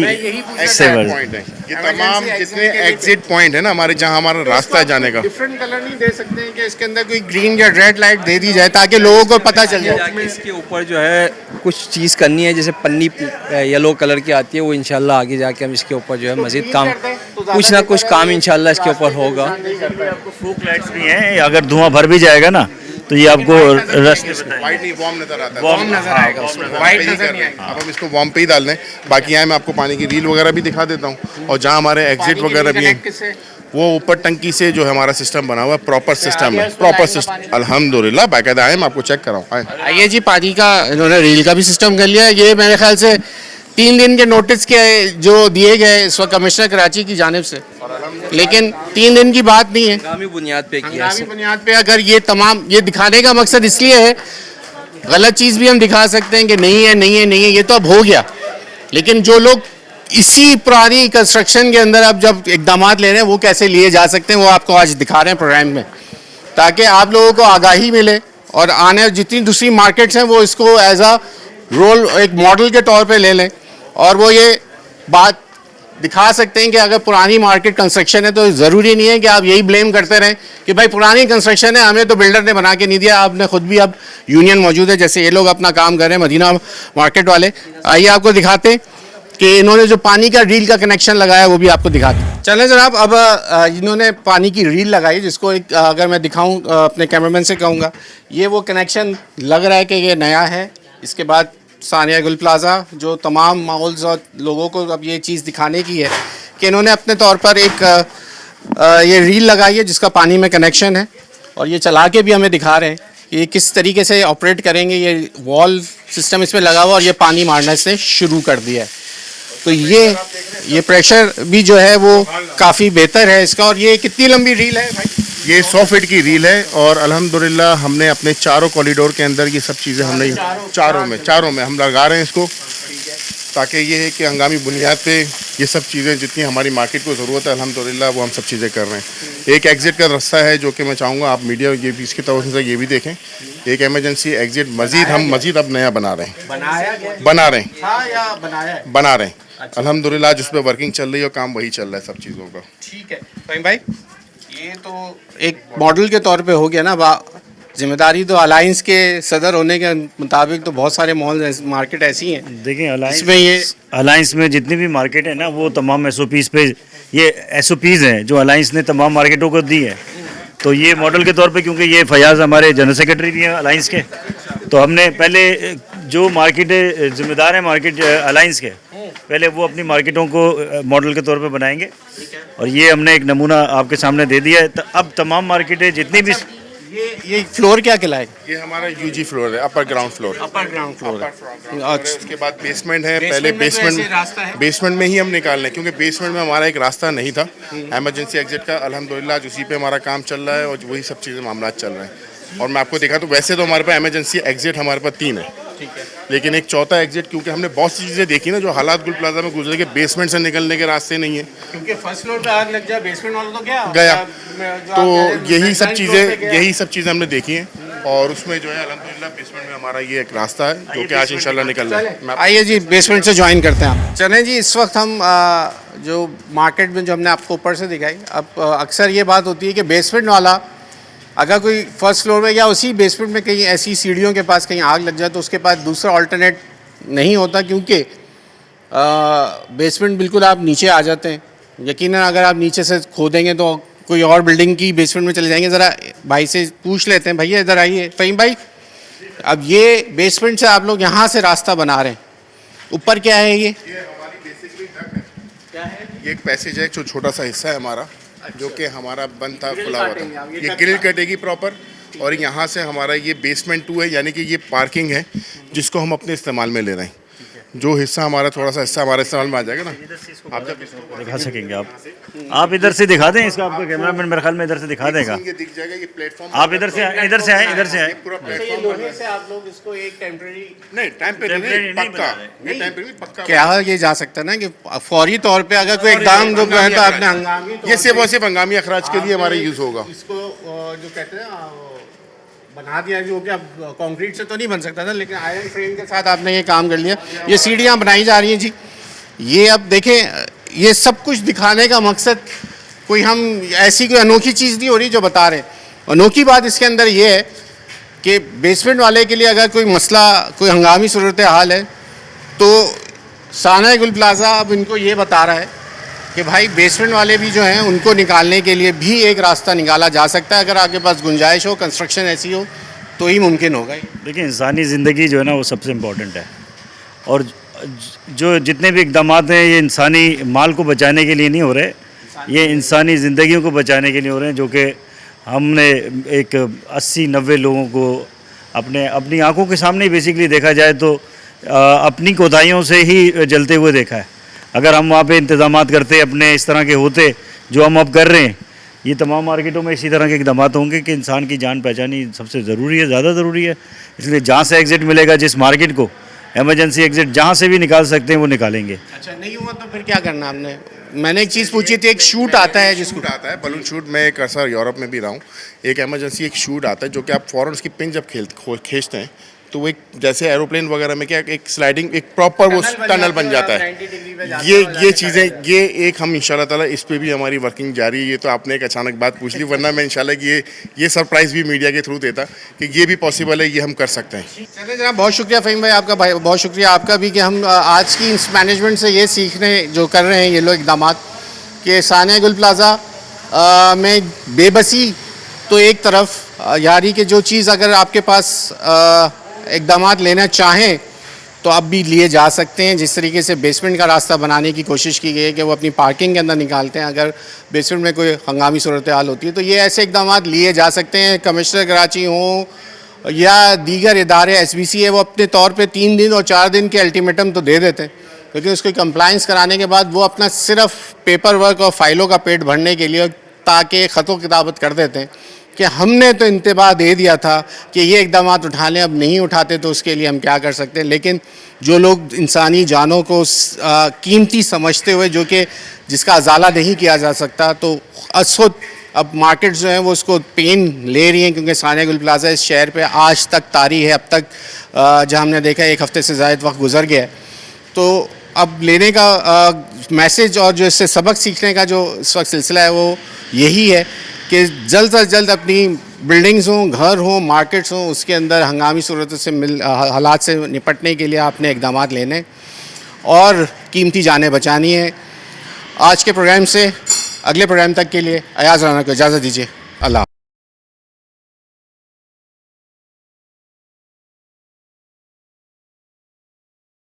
सेवर पॉइंट है। ये तमाम जितने एग्जिट पॉइंट है ना हमारे, जहाँ हमारा रास्ता है जाने का, डिफरेंट कलर नहीं दे सकते हैं कि इसके अंदर कोई ग्रीन या रेड लाइट दे दी जाए ताकि लोगों को पता चल जाए। इसके ऊपर जो है कुछ चीज़ करनी है, जैसे पन्नी येलो कलर की आती है, वो इंशाल्लाह आगे जाके हम इसके ऊपर जो है मजीद काम कुछ ना कुछ काम इंशाल्लाह इसके ऊपर होगा। फ्लूक लाइट्स भी हैं, अगर धुआं भर भी जाएगा ना तो ये आपको रास्ते वाइट नहीं वार्म नजर आता है, वार्म नजर आएगा उसमें, वाइट नजर नहीं आएगा। अब हम इसको वार्म पे ही डाल दें। बाकी यहाँ मैं आपको पानी की रील वगैरह भी दिखा देता हूँ, और जहाँ हमारे एग्जिट वगैरह भी हैं वो ऊपर टंकी से जो हमारा सिस्टम बना हुआ है, प्रॉपर सिस्टम है, प्रॉपर सिस्टम अल्हम्दुलिल्लाह। बाकायदा आए, मैं आपको चेक कराऊँ। आइए जी, पानी का इन्होंने रील का भी सिस्टम कर लिया। ये मेरे ख्याल से 3 दिन के नोटिस के जो दिए गए इस वक्त कमिश्नर कराची की जानिब से, लेकिन 3 दिन की बात नहीं है, हंगामी बुनियाद पे किया हंगामी बुनियाद पे। अगर ये तमाम ये दिखाने का मकसद इसलिए है, गलत चीज़ भी हम दिखा सकते हैं कि नहीं है नहीं है नहीं है, ये तो अब हो गया। लेकिन जो लोग इसी पुरानी कंस्ट्रक्शन के अंदर अब जब इकदाम ले रहे हैं, वो कैसे लिए जा सकते हैं, वो आपको आज दिखा रहे हैं प्रोग्राम में, ताकि आप लोगों को आगाही मिले और आने जितनी दूसरी मार्केट्स हैं वो इसको एज अ रोल एक मॉडल के तौर पे ले लें। और वो ये बात दिखा सकते हैं कि अगर पुरानी मार्केट कंस्ट्रक्शन है तो ज़रूरी नहीं है कि आप यही ब्लेम करते रहें कि भाई पुरानी कंस्ट्रक्शन है, हमें तो बिल्डर ने बना के नहीं दिया। आपने खुद भी, अब यूनियन मौजूद है, जैसे ये लोग अपना काम कर रहे हैं मदीना मार्केट वाले। आइए आपको दिखाते हैं कि इन्होंने जो पानी का रील का कनेक्शन लगाया है वो भी आपको दिखाते हैं। चलें जनाब, अब इन्होंने पानी की रील लगाई, जिसको एक अगर मैं दिखाऊँ अपने कैमरामैन से कहूँगा, ये वो कनेक्शन लग रहा है कि ये नया है। इसके बाद सानिया गुल प्लाज़ा जो तमाम माहौल्स और लोगों को अब ये चीज़ दिखाने की है कि इन्होंने अपने तौर पर एक ये रील लगाई है जिसका पानी में कनेक्शन है, और ये चला के भी हमें दिखा रहे हैं कि ये किस तरीके से ऑपरेट करेंगे। ये वॉल सिस्टम इसमें लगा हुआ और ये पानी मारने से शुरू कर दिया है, तो ये प्रेशर भी जो है वो काफ़ी बेहतर है इसका। और ये कितनी लंबी रील है भाई? ये 100 फीट की रील है, और अल्हम्दुलिल्लाह हमने अपने चारों कॉरिडोर के अंदर ये सब चीज़ें हमने चारों में हम लगा रहे हैं इसको, ताकि ये है कि हंगामी बुनियाद पे ये सब चीज़ें जितनी हमारी मार्केट को ज़रूरत है अल्हम्दुलिल्लाह वो हम सब चीज़ें कर रहे हैं। एक एग्ज़िट का रास्ता है जो कि मैं चाहूँगा आप मीडिया ये भी इसकी तरफ से ये भी देखें। एक इमरजेंसी एग्ज़िट मज़ीद अब नया बना रहे हैं, बना रहे हैं अल्हम्दुलिल्लाह, जिस पर वर्किंग चल रही है और काम वही चल रहा है सब चीज़ों का। ठीक है फ़हीम भाई, ये तो एक मॉडल के तौर पे हो गया ना। जिम्मेदारी तो अलायंस के सदर होने के मुताबिक तो बहुत सारे मॉल मार्केट ऐसी हैं। देखिए अलायंस में जितनी भी मार्केट है ना, वो तमाम SOPs पे, ये SOPs हैं जो अलायंस ने तमाम मार्केटों को दी है। तो ये मॉडल के तौर पे, क्योंकि ये फयाज़ हमारे जनरल सेक्रेटरी भी हैं अलायंस के, तो हमने पहले जो मार्केट जिम्मेदार हैं मार्केट अलायंस के, पहले वो अपनी मार्केटों को मॉडल के तौर पे बनाएंगे, और ये हमने एक नमूना आपके सामने दे दिया है। अब तमाम मार्केटें जितनी भी ये फ्लोर क्या कहलाएगा? ये हमारा यूजी फ्लोर है, upper ground floor. Upper ground floor है। अच्छा, उसके बाद बेसमेंट है। पहले में तो ऐसे रास्ता है? बेसमेंट में ही हम निकाल रहे हैं, क्योंकि बेसमेंट में हमारा एक रास्ता नहीं था इमरजेंसी एग्जिट का। अल्हम्दुलिल्लाह आज उसी पे हमारा काम चल रहा है और वही सब चीज़ें मामला चल रहे हैं। और मैं आपको देखा तो वैसे तो हमारे पास इमरजेंसी एग्जिट हमारे पास 3 है, लेकिन एक चौथा एग्जिट, क्योंकि हमने बहुत सी चीज़ें देखी ना जो हालात गुल प्लाजा में गुजरे के बेसमेंट से निकलने के रास्ते नहीं है, क्योंकि फर्स्ट फ्लोर पे आग लग जाए, बेसमेंट वाला तो क्या गया। तो यही सब चीज़ें हमने देखी हैं और उसमें जो है अल्हम्दुलिल्लाह बेसमेंट में हमारा ये एक रास्ता है जो कि आज इंशाल्लाह निकल रहा है। आइए जी, बेसमेंट से ज्वाइन करते हैं आप। चलें जी, इस वक्त हम जो मार्केट में जो हमने आपको ऊपर से दिखाई, अब अक्सर ये बात होती है कि बेसमेंट वाला अगर कोई फर्स्ट फ्लोर में या उसी बेसमेंट में कहीं ऐसी सीढ़ियों के पास कहीं आग लग जाए तो उसके पास दूसरा ऑल्टरनेट नहीं होता, क्योंकि बेसमेंट बिल्कुल आप नीचे आ जाते हैं। यकीनन अगर आप नीचे से खोदेंगे तो कोई और बिल्डिंग की बेसमेंट में चले जाएंगे। ज़रा भाई से पूछ लेते हैं, भैया इधर आइए। फ़हीम भाई, अब ये बेसमेंट से आप लोग यहाँ से रास्ता बना रहे हैं, ऊपर क्या है ये हमारी बेसिकली डक है। क्या है? ये एक पैसेज है, जो छोटा सा हिस्सा है हमारा, जो कि हमारा बंद था, खुला हुआ था। ये ग्रिल कटेगी प्रॉपर और यहाँ से हमारा ये बेसमेंट 2 है, यानी कि ये पार्किंग है जिसको हम अपने इस्तेमाल में ले रहे हैं। जो हिस्सा हमारा थोड़ा सा हिस्सा हमारे इस्तेमाल में आ जाएगा ना, आप जब इसको दिखा सकेंगे आप इधर से दिखा दें इसका, आपको कैमरामैन मेरे ख्याल में इधर से दिखा देगा। ये दिख जाएगा, ये प्लेटफॉर्म आप इधर से आए पूरा प्लेटफॉर्म से आप लोग इसको एक टेम्परेरी नहीं, टेम्परेरी पक्का क्या ये जा सकता है ना कि फौरी तौर पे अगर कोई इकदाम जो है तो आपने हंगामी ये सिर्फ हंगामी अखराज के लिए हमारे यूज़ होगा। इसको जो कहते हैं बना दिया, जो कि अब कंक्रीट से तो नहीं बन सकता था, लेकिन आयरन फ्रेम के साथ आपने ये काम कर लिया। ये सीढ़ियाँ बनाई जा रही हैं जी। ये अब देखें, ये सब कुछ दिखाने का मकसद कोई हम ऐसी कोई अनोखी चीज़ नहीं हो रही जो बता रहे हैं। अनोखी बात इसके अंदर ये है कि बेसमेंट वाले के लिए अगर कोई मसला, कोई हंगामी सूरत हाल है तो साना गुल प्लाजा अब इनको ये बता रहा है कि भाई बेसमेंट वाले भी जो हैं उनको निकालने के लिए भी एक रास्ता निकाला जा सकता है, अगर आपके पास गुंजाइश हो, कंस्ट्रक्शन ऐसी हो तो ही मुमकिन होगा। देखिए, इंसानी ज़िंदगी जो है ना वो सबसे इम्पोर्टेंट है, और जो जितने भी इकदाम हैं ये इंसानी माल को बचाने के लिए नहीं हो रहे, ये इंसानी ज़िंदगियों को बचाने के लिए हो रहे हैं, जो कि हमने एक 80-90 लोगों को अपनी आंखों के सामने बेसिकली देखा जाए तो अपनी कोताहियों से ही जलते हुए देखा है। अगर हम वहाँ पे इंतज़ामात करते अपने इस तरह के होते जो हम अब कर रहे हैं, ये तमाम मार्केटों में इसी तरह के इकदाम होंगे कि इंसान की जान पहचानी सबसे ज़रूरी है, ज़्यादा ज़रूरी है। इसलिए जहाँ से एग्ज़िट मिलेगा, जिस मार्केट को एमरजेंसी एग्ज़िट जहाँ से भी निकाल सकते हैं वो निकालेंगे। अच्छा, नहीं हुआ तो फिर क्या करना आपने? मैंने एक चीज़ पूछी थी, एक शूट आता है जिसको आता है बलून शूट। मैं एक अर्सा यूरोप में भी रहा हूँ। एक एमरजेंसी एक शूट आता है जो कि आप फ़ौरन उसकी पिन जब खींचते हैं तो वो एक जैसे एरोप्लेन वगैरह में क्या एक स्लाइडिंग, एक प्रॉपर वो टनल बन जाता है। ये चीज़ें, ये एक हम इंशाल्लाह ताला इस पे भी हमारी वर्किंग जारी है। ये तो आपने एक अचानक बात पूछ ली, वरना मैं इंशाल्लाह कि ये सरप्राइज़ भी मीडिया के थ्रू देता कि ये भी पॉसिबल है, ये हम कर सकते हैं। चलिए जनाब, बहुत शुक्रिया फ़हीम भाई आपका, भाई बहुत शुक्रिया आपका भी कि हम आज की इस मैनेजमेंट से ये सीखने जो कर रहे हैं ये लोग इकदाम कि सानिया गुल प्लाजा में बेबसी तो एक तरफ, यारी कि जो चीज़ अगर आपके पास इकदाम लेना चाहें तो अब भी लिए जा सकते हैं। जिस तरीके से बेसमेंट का रास्ता बनाने की कोशिश की गई है कि वो अपनी पार्किंग के अंदर निकालते हैं, अगर बेसमेंट में कोई हंगामी सूरत हाल होती है तो ये ऐसे इकदाम लिए जा सकते हैं। कमिश्नर कराची हों या दीगर इदारे, SBC है, वो अपने तौर पे 3 दिन और 4 दिन के अल्टीमेटम तो दे देते हैं, लेकिन उसको कंप्लाइंस कराने के बाद वो अपना सिर्फ पेपर वर्क और फाइलों का पेट भरने के लिए ताकि ख़तों किताबत कर देते हैं कि हमने तो इंतबाह दे दिया था कि ये इकदाम उठा लें, अब नहीं उठाते तो उसके लिए हम क्या कर सकते हैं। लेकिन जो लोग इंसानी जानों को कीमती समझते हुए, जो कि जिसका अजाला नहीं किया जा सकता, तो असुद अब मार्केट जो है वो उसको पेन ले रही हैं, क्योंकि सानिया गुल प्लाजा इस शहर पे आज तक तारी है। अब तक जहाँ हमने देखा 1 हफ़्ते से ज़ायद वक्त गुजर गया है, तो अब लेने का मैसेज और जो इससे सबक सीखने का जो इस वक्त सिलसिला है वो यही है कि जल्द से जल्द अपनी बिल्डिंग्स हों, घर हों, मार्केट्स हों, उसके अंदर हंगामी सूरत से हालात से निपटने के लिए आपने इकदाम लेने और कीमती जानें बचानी है। आज के प्रोग्राम से अगले प्रोग्राम तक के लिए अयाज़ राना को इजाज़त दीजिए।